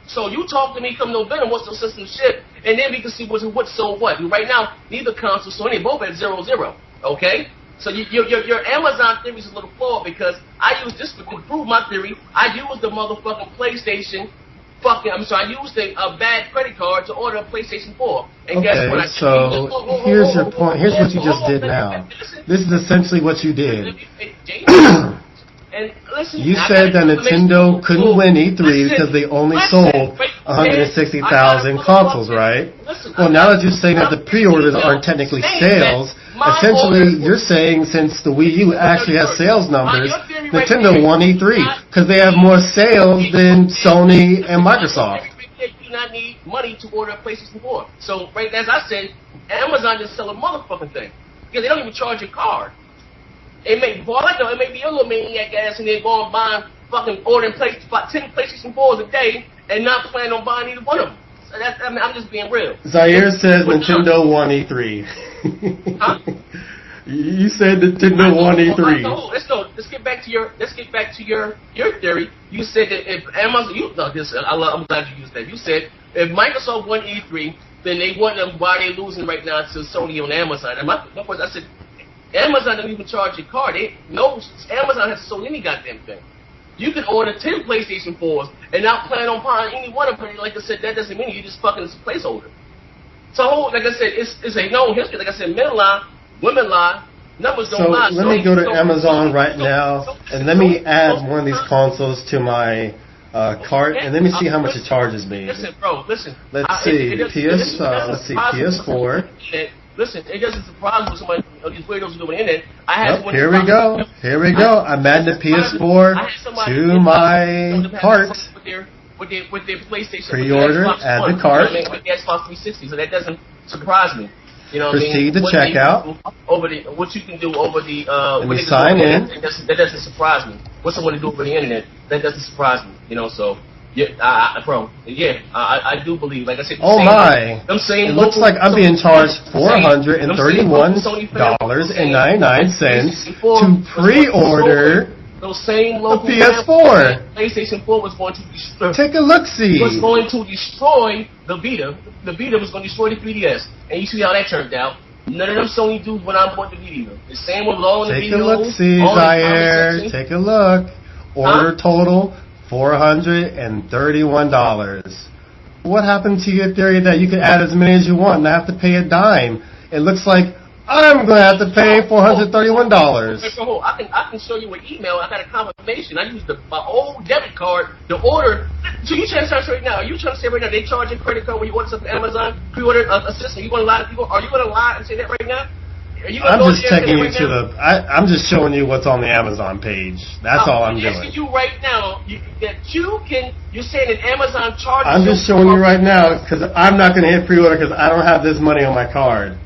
So you talk to me come November, what's the system ship, and then we can see what's sold what. And right now, neither console sold any, both at 0-0. Okay? So your Amazon theory is a little flawed, because I use this to prove my theory. I use the motherfucking PlayStation. I used a bad credit card to order a PlayStation 4. And guess what? So here's your point. Here's what you just did now. This is essentially what you did. You said that Nintendo couldn't win E3 because they only sold 160,000 consoles, right? Well, now that you're saying that the pre-orders aren't technically sales, essentially you're saying since the Wii U actually has sales numbers, Nintendo won E3 because they have more sales than Sony and Microsoft. You do not need money to order a PlayStation 4. So, right as I said, Amazon just sell a motherfucking thing because they don't even charge your card. It may be a little maniac ass and they're going buying fucking ordering 10 PlayStation 4s a day and not planning on buying either one of them. So I'm just being real. Zaire says Nintendo won E3. Huh? You said Nintendo won E3. Let's go. Let's get back to your theory. You said that if Amazon, I'm glad you used that. You said if Microsoft won E3, then they wonder why they're losing right now to Sony on Amazon. And my question, I said, Amazon doesn't even charge your card. Amazon has sold any goddamn thing. You can order 10 PlayStation 4s and not plan on buying any one of them. Like I said, that doesn't mean you just fucking as a placeholder. So, like I said, it's a known history. Like I said, men lie, women lie, numbers don't lie. Let me go to Amazon right now, and let me add one of these consoles to my cart, and let me see how much it charges me. Listen, bro, listen. Let's see, PS4. Listen, it doesn't surprise me when somebody, these weirdos are doing the internet. Here we go. I'm adding the PS4 to my cart. With their PlayStation. Pre-order, add the cart. With the Xbox 360, so that doesn't surprise me. You know Proceed to checkout. What you can do over the let me sign in. That doesn't surprise me. What someone to do over the internet, that doesn't surprise me. You know, so yeah, I do believe. Like I said, it looks like I'm being charged $431.99 to pre-order those same local PS4. PlayStation 4 was going to destroy. Take a look-see. Was going to destroy the Vita. The Vita was going to destroy the 3DS, and you see how that turned out. None of them Sony dudes went on board the Vita. The same with all in the video. Take a look-see, Zaire. Take a look. Order total $431. What happened to your theory that you could add as many as you want and not have to pay a dime? It looks like I'm going to have to pay $431. I can show you an email. I got a confirmation. I used my old debit card to order. So you trying to say right now? Are you trying to say right now they charge a credit card when you order something on Amazon? Pre-order a system. You going to lie to people? Are you going to lie and say that right now? I'm just taking you to the. I'm just showing you what's on the Amazon page. That's all I'm doing. I'm asking you right now that you're saying that Amazon charges. I'm just showing you right now because I'm not going to hit pre-order because I don't have this money on my card.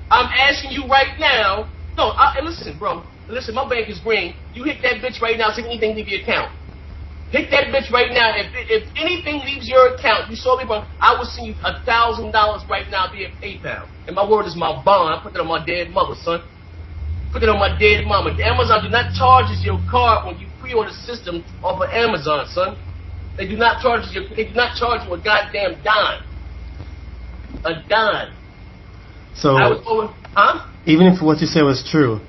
I'm asking you right now. No, listen, bro. Listen, my bank is green. You hit that bitch right now. Take anything leave your account. Hit that bitch right now. If anything leaves your account, you saw me, bro. I will send you $1,000 right now via PayPal. And my word is my bond. I put that on my dead mother, son. Put it on my dead mama. Amazon do not charge your card when you pre-order system off of Amazon, son. They do not charge you. They do not charge you a goddamn dime. A dime. So, even if what you say was true,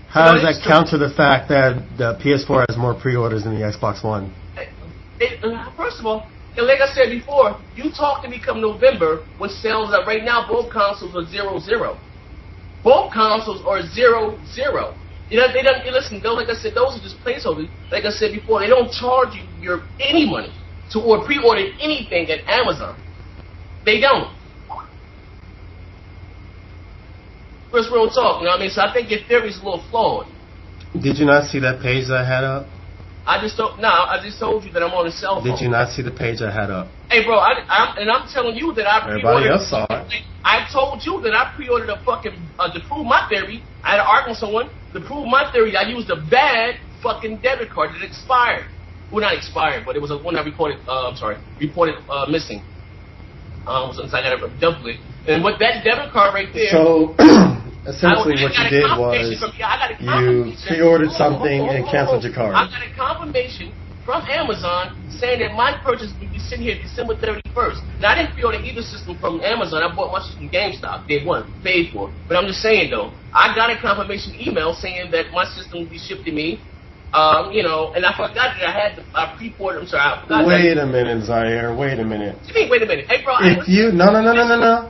how does that counter the fact that the PS4 has more pre-orders than the Xbox One? First of all, like I said before, you talk to me come November when sales are right now. Both consoles are 0-0. Both consoles are 0-0. You know, they don't listen. Like I said, those are just placeholders. Like I said before, they don't charge you any money to pre-order anything at Amazon. They don't. First real talk, you know what I mean? So I think your theory is a little flawed. Did you not see that page that I had up? I just told you that I'm on a cell phone. Did you not see the page I had up? Hey, bro, I'm telling you that I pre-ordered. Everybody else saw it. I told you that I pre-ordered a fucking to prove my theory. I had to argue with someone to prove my theory. I used a bad fucking debit card that expired. Well, not expired, but it was one I reported. Reported missing. Since I got a duplicate, and with that debit card right there. So. Essentially, what you did was you pre-ordered something and canceled your card. I got a confirmation from Amazon saying that my purchase would be sitting here December 31st. Now, I didn't pre-order either system from Amazon. I bought my system from GameStop. Day one, paid for. But I'm just saying, though, I got a confirmation email saying that my system would be shipped to me. You know, and I forgot that I pre-ordered. I'm sorry, I forgot. Wait a minute, Zaire. Wait a minute. What do you mean, wait a minute? Hey, bro.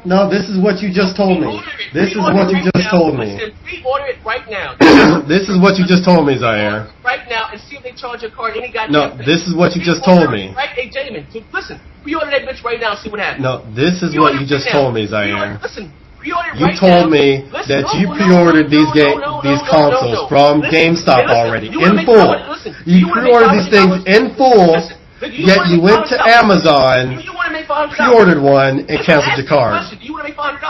No. This is what you just told me. This is what you just told me. Pre-order it right now. This is what you just told me, Zaire. Right now, and see if they charge your card any goddamn No, this is what you just told me. Right, hey, Jamin, so listen. Pre-order that bitch right now and see what happens. No, this is what you just told me, Zaire. Listen. You told me that you pre-ordered these consoles from GameStop already, in full. You pre-ordered these things in full, yet you went to Amazon, pre-ordered one, and canceled your card.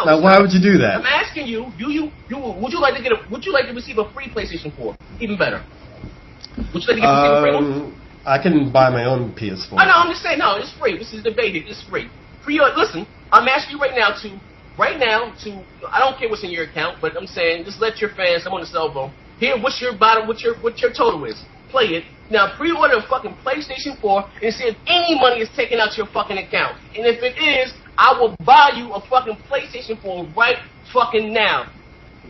Now, why would you do that? I'm asking you, would you like to receive a free PlayStation 4? Even better. Would you like to get a free one? I can buy my own PS4. I know, I'm just saying, no, it's free. This is debated. It's free. Listen, I'm asking you right now to, I don't care what's in your account, but I'm saying, just let your fans, I'm on the cell phone, hear what's your total is. Play it. Now, pre-order a fucking PlayStation 4 and see if any money is taken out your fucking account. And if it is, I will buy you a fucking PlayStation 4 right fucking now.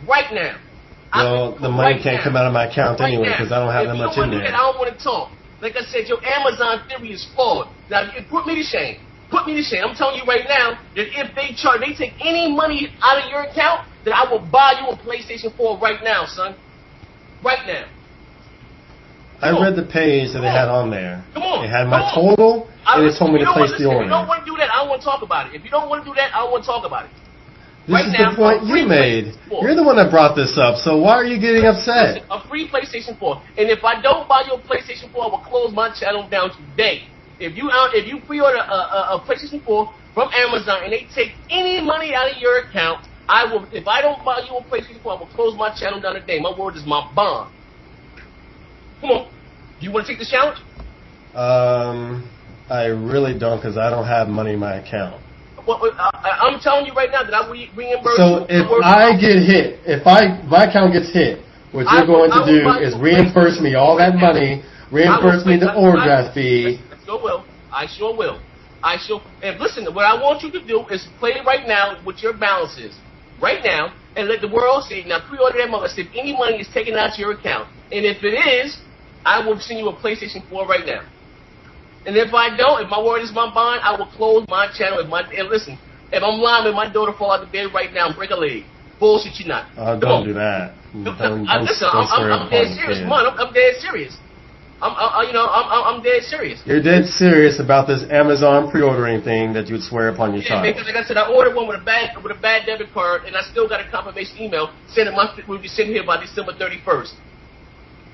Right now. Well, the money can't come out of my account anyway because I don't have that much in there. I don't want to talk. Like I said, your Amazon theory is flawed. Now, you put me to shame. put me to shame. I'm telling you right now that if they take any money out of your account, then I will buy you a PlayStation 4 right now, son. Right now. I read the page that they had on there. Come on. It had my total, and it told me to place the order. If you don't want to do that, I don't want to talk about it. If you don't want to do that, I don't want to talk about it. This is the point you made. You're the one that brought this up, so why are you getting upset? A free PlayStation 4. And if I don't buy you a PlayStation 4, I will close my channel down today. If you pre-order a PlayStation 4 from Amazon and they take any money out of your account, I will. If I don't buy you a PlayStation 4, I will close my channel down today. My word is my bond. Come on. Do you want to take this challenge? I really don't, because I don't have money in my account. Well, I'm telling you right now that I will reimburse. So if I get hit, if my account gets hit, what you're going to do is reimburse me all that money, reimburse me the overdraft fee. I sure will. And listen, what I want you to do is play right now what your balance is. Right now, and let the world see. Now, pre-order that mother. If any money is taken out of your account. And if it is, I will send you a PlayStation 4 right now. And if I don't, if my word is my bond, I will close my channel. And listen, if I'm lying and my daughter fall out of bed right now and break a leg, bullshit you not. Don't do that. Listen, I'm dead serious. Come on, I'm dead serious. I'm dead serious. You're dead serious about this Amazon pre-ordering thing that you'd swear upon your child. Because like I said, I ordered one with a bad debit card, and I still got a confirmation email saying that we'll be sitting here by December 31st.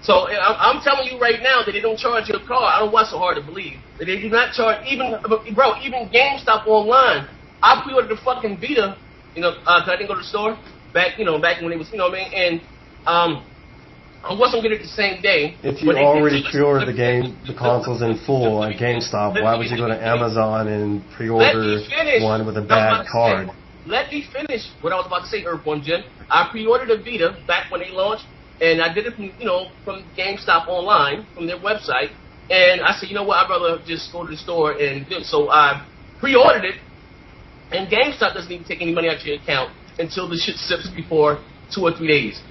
So I'm telling you right now that they don't charge your card. I don't want so hard to believe that they do not charge even GameStop online. I pre-ordered the fucking Vita, cause I didn't go to the store back when it was, and I wasn't getting it the same day. If you already pre-ordered the consoles in full at GameStop, why would you go to Amazon and pre-order one with a bad card? Let me finish what I was about to say, Earthborn Jen. I pre-ordered a Vita back when they launched. And I did it from GameStop online, from their website. And I said, you know what, I'd rather just go to the store and do it. So I pre-ordered it, and GameStop doesn't even take any money out of your account until the shit ships before 2 or 3 days.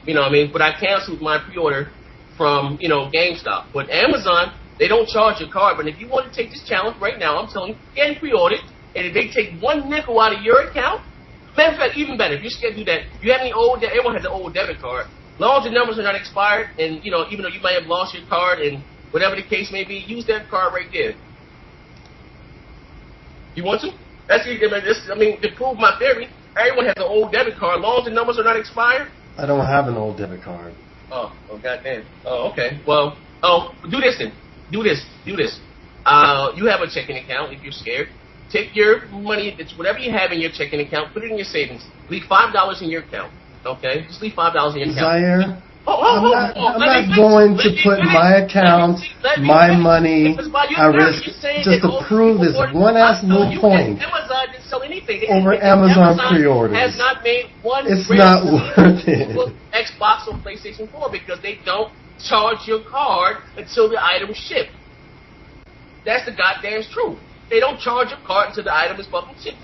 You know what I mean? But I canceled my pre-order from, GameStop. But Amazon, they don't charge your card. But if you want to take this challenge right now, I'm telling you, get it pre-ordered. And if they take one nickel out of your account, matter of fact, even better, if you're scared to do that, you have any everyone has an old debit card. As long as the numbers are not expired, and even though you might have lost your card, and whatever the case may be, use that card right there. You want to? To prove my theory, everyone has an old debit card. As long as the numbers are not expired. I don't have an old debit card. Oh goddamn. Oh, okay. Well, do this then. Do this. You have a checking account if you're scared. Take your money, whatever you have in your checking account, put it in your savings. Leave $5 in your account. Okay, just leave $5 in your account. Zaire, I'm not going to put my account, my money, at risk just to prove this one-ass little point Amazon didn't sell anything. over Amazon pre-orders. Has not made one. It's not worth it. Xbox or PlayStation 4 because they don't charge your card until the item shipped. That's the goddamn truth. They don't charge your card until the item is fucking shipped.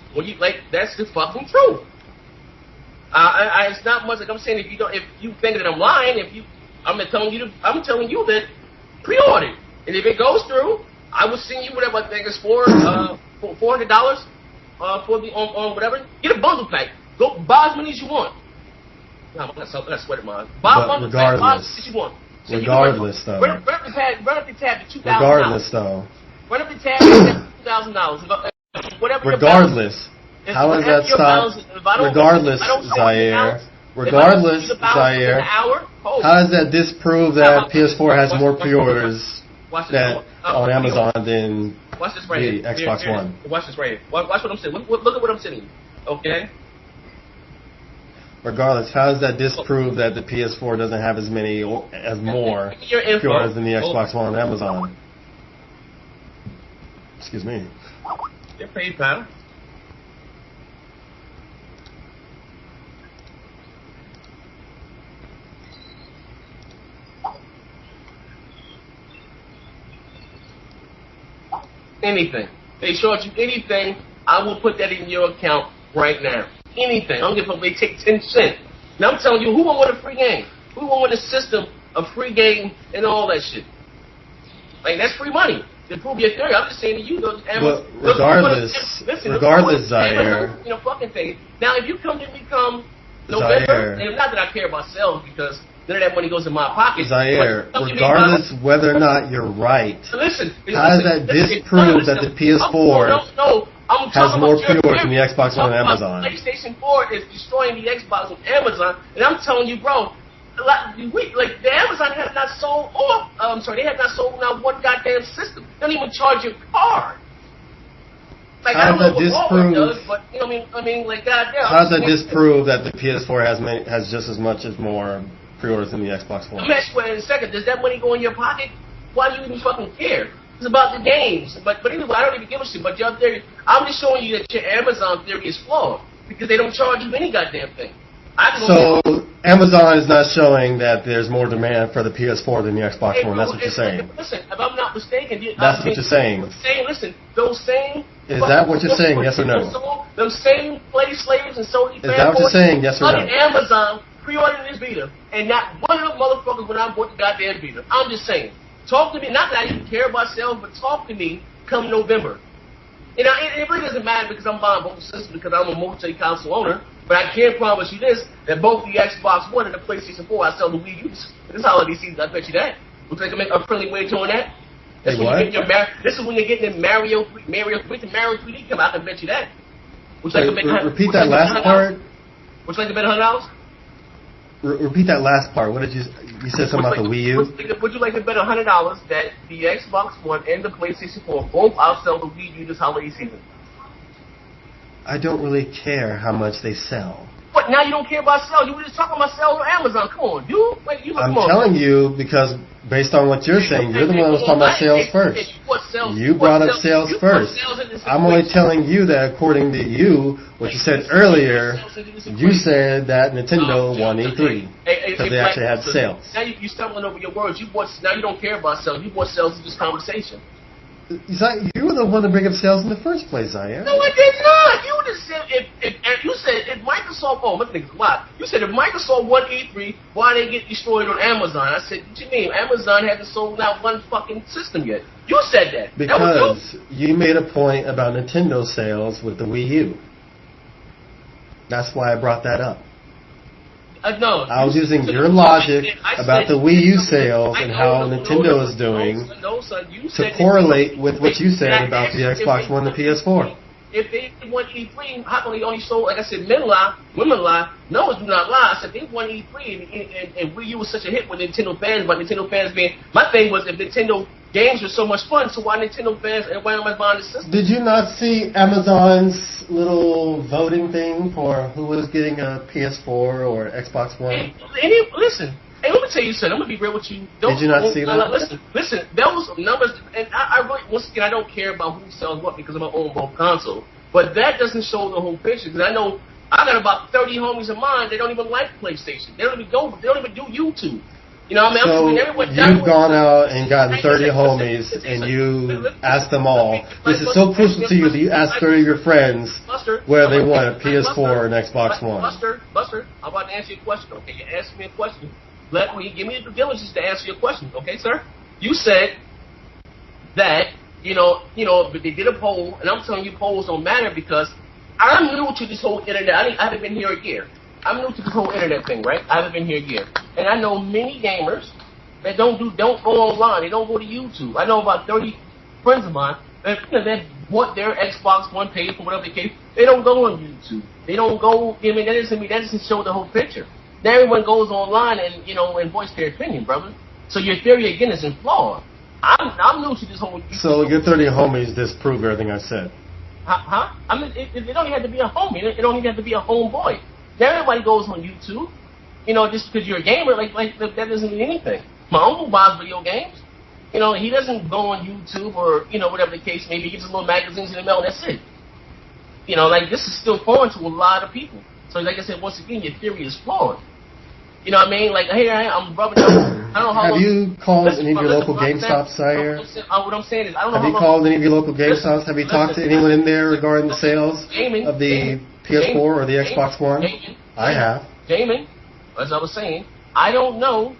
That's the fucking truth. It's not much like I'm saying. If you think that I'm lying, I'm telling you that pre-order, and if it goes through, I will send you whatever I think is for $400 for the on whatever. Get a bundle pack. Go buy as many as you want. No, that's sweater mine. Buy a bundle pack. Buy as much as you want. Regardless, though. Run up the tab to $2,000. Regardless, though. Run up the tab to $2,000. Whatever. Regardless. How does that stop? Regardless, Zaire. Regardless, Zaire. How does that disprove that PS4 has more pre-orders on Amazon than the Xbox One? Watch this right here. Watch what I'm saying. Look at what I'm saying. Okay. Regardless, how does that disprove that the PS4 doesn't have as more pre-orders than the Xbox One on Amazon? Excuse me. They're paid, pal. Anything. They charge you anything, I will put that in your account right now. Anything. I don't give a fuck. They take 10 cents. Now I'm telling you, who won't want a free game? Who won't want a system, a free game, and all that shit? Like, that's free money. to prove your theory. I'm just saying to you, regardless, Zaire. Fucking thing. Now, if you come to become November, and not that I care about sales because none of that money goes in my pocket. Zaire, regardless whether or not you're right, how does that disprove that the PS4 has more pre-orders than the Xbox One on Amazon? PlayStation 4 is destroying the Xbox on Amazon, and I'm telling you, bro, the Amazon has not sold, they have not sold not one goddamn system. They don't even charge your card. Like, how does that disprove? Does, but goddamn. How does that disprove that the PS4 has just as much as more pre-orders than the Xbox One? I'm asking you in a second. Does that money go in your pocket? Why do you even fucking care? It's about the games. But anyway, I don't even give a shit. But your theory, I'm just showing you that your Amazon theory is flawed because they don't charge you any goddamn thing. So Amazon is not showing that there's more demand for the PS4 than the Xbox One. That's what you're saying. Listen, if I'm not mistaken, that's what you're saying. Listen, those same. Is that what you're saying? Yes or no? Those same play slaves and Sony fanboys. Is that what you're saying? Yes or no? Amazon pre-ordered this Vita, and not one of them motherfuckers when I bought the goddamn Vita. I'm just saying. Talk to me. Not that I even care about sales, but talk to me come November. It really doesn't matter because I'm buying both systems because I'm a multi-console owner. But I can promise you this, that both the Xbox One and the PlayStation 4, I sell the Wii U this holiday season. I bet you that. Looks like a friendly way of doing that. This is when you're getting the Mario 3D come out. I bet you that. Repeat that last part. Would you like to bet $100? Repeat that last part. What did you said something about the Wii U? Would you like to bet $100 that the Xbox One and the PlayStation 4 both outsell the Wii U this holiday season? I don't really care how much they sell. What? Now you don't care about sales? You were just talking about sales on Amazon. Come on, dude. I'm telling you because based on what you're saying, you're the one who's talking about sales first. You brought up sales first. I'm only telling you that according to you, what you said earlier, you said that Nintendo won E3 because they actually had sales. Now you're stumbling over your words. Now you don't care about sales. You brought sales to this conversation. You were the one to bring up sales in the first place, Zaire. No, I did not. You just said if Microsoft. Oh, my thing's a lot. You said if Microsoft won E3, why they get destroyed on Amazon? I said, what you mean? Amazon hasn't sold out one fucking system yet. You said that. Because you made a point about Nintendo sales with the Wii U. That's why I brought that up. No, I was using your logic about the Wii U sales and how Nintendo is doing to correlate with what you said about the Xbox One and the PS4. If they won E3, how come they only sold, like I said, men lie, women lie, numbers do not lie. I said they won E3 and Wii U was such a hit with Nintendo fans, but Nintendo fans being, my thing was if Nintendo games were so much fun, so why Nintendo fans and why am I buying the system? Did you not see Amazon's little voting thing for who was getting a PS4 or Xbox One? Listen, hey, let me tell you something. I'm gonna be real with you. Did you not see that? Listen. Those numbers, and I really, once again, I don't care about who sells what because I'm an own both console. But that doesn't show the whole picture because I know I got about 30 homies of mine. They don't even like PlayStation. They don't even do YouTube. You know what I mean? So you've gone out and gotten 30 homies and you asked them all. This is so crucial to you that you asked 30 of your friends whether they want a PS4 or an Xbox One. Buster, I'm about to answer your question. Okay, you asked me a question. Give me the due diligence to answer your question. Okay, sir? You said that, but they did a poll, and I'm telling you polls don't matter because I'm new to this whole internet. I haven't been here a year. I'm new to this whole internet thing, right? I haven't been here a year. And I know many gamers that don't go online. They don't go to YouTube. I know about 30 friends of mine that want their Xbox One paid for whatever the case. They don't go on YouTube. They don't go, that doesn't show the whole picture. Now everyone goes online and voice their opinion, brother. So your theory again is flawed. I'm new to this whole. So your 30 homies disprove everything I said. Huh? I mean, it don't even have to be a homie. It don't even have to be a homeboy. Now everybody goes on YouTube. Just because you're a gamer, like that doesn't mean anything. My uncle buys video games. He doesn't go on YouTube or whatever the case may be. He gets a little magazines in the mail. And that's it. This is still foreign to a lot of people. So like I said, once again, your theory is flawed. You know what I mean? Like, here I am, I'm rubbing up. I don't know how Have you called any of your local GameStops, Zaire? What I'm saying is, I don't know Have you called any of your local GameStops? Have you talked to anyone in there regarding the sales of the PS4 or the Xbox One? I have. Damon, as I was saying, I don't know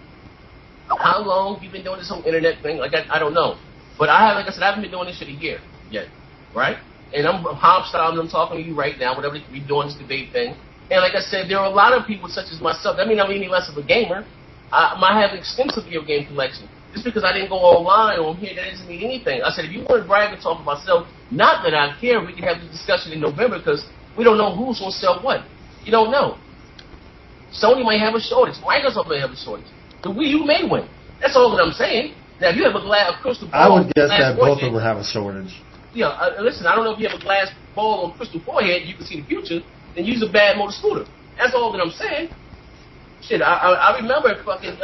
how long you've been doing this whole internet thing. Like, I don't know. But like I said, I haven't been doing this shit a year yet, right? And I'm hostile, and I'm talking to you right now, whatever we're doing this debate thing. And like I said, there are a lot of people such as myself. That means I'm any less of a gamer. I have an extensive video game collection. Just because I didn't go online or I'm here, that doesn't mean anything. I said, if you want to brag and talk about myself, not that I care, we can have this discussion in November because we don't know who's going to sell what. You don't know. Sony might have a shortage. Microsoft may have a shortage. The Wii U may win. That's all that I'm saying. Now, if you have a crystal ball... I would guess that both of them will have a shortage. Yeah, listen, I don't know if you have a glass ball or crystal forehead, you can see the future, then use a bad motor scooter. That's all that I'm saying. Shit, I remember fucking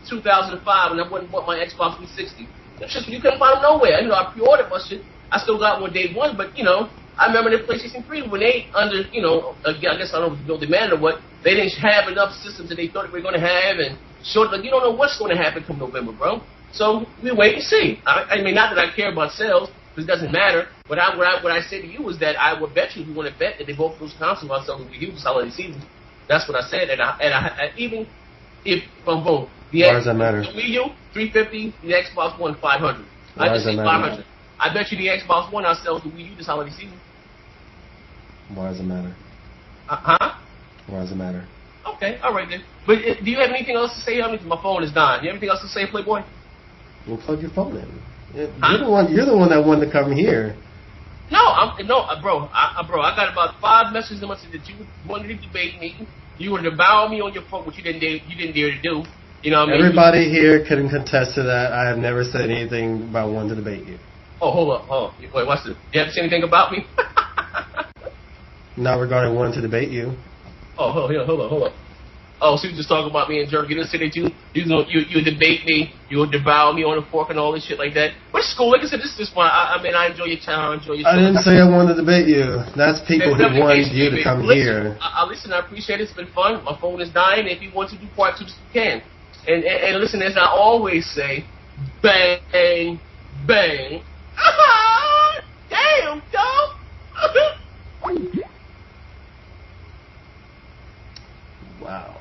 2005 when I went and bought my Xbox 360. That shit, you couldn't find them nowhere. You know, I pre-ordered my shit. I still got one day one, but, you know, I remember the PlayStation 3 when they I guess I don't know if it was demand or what, they didn't have enough systems that they thought they were going to have, and like, you don't know what's going to happen come November, bro. So we wait and see. I mean, not that I care about sales, because it doesn't matter. But what I say to you is that I would bet you, if you want to bet, that they both lose consoles on selling Wii U this holiday season. That's what I said. And I even if boom, the why does that matter? The Wii U 350, the Xbox One 500. Why I just say 500. matter? I bet you the Xbox One outsells the Wii U this holiday season. Why does it matter? Huh? Why does it matter? Okay, all right then. But do you have anything else to say? I mean, my phone is dying. Do you have anything else to say, Playboy? Well, plug your phone in. You're the one that wanted to come here. No, bro. I got about 5 messages in my that you wanted to debate me. You would devour me on your phone, which you didn't dare to do. You know what I mean? Everybody here can contest to that. I have never said anything about wanting to debate you. Oh, hold up. Wait, what's this? You haven't said anything about me? Not regarding wanting to debate you. Oh, hold up. Oh, so you just talking about me and Jerk. You didn't say that you debate me, you would devour me on a fork and all this shit like that. But it's cool. Like I said, this is fun. I mean, I enjoy your channel. I enjoy your show. I didn't say I wanted to debate you. That's people who wanted you to come here. Listen, I appreciate it. It's been fun. My phone is dying. If you want to do part 2, you can. And listen, as I always say, bang, bang. Damn, dog. Wow.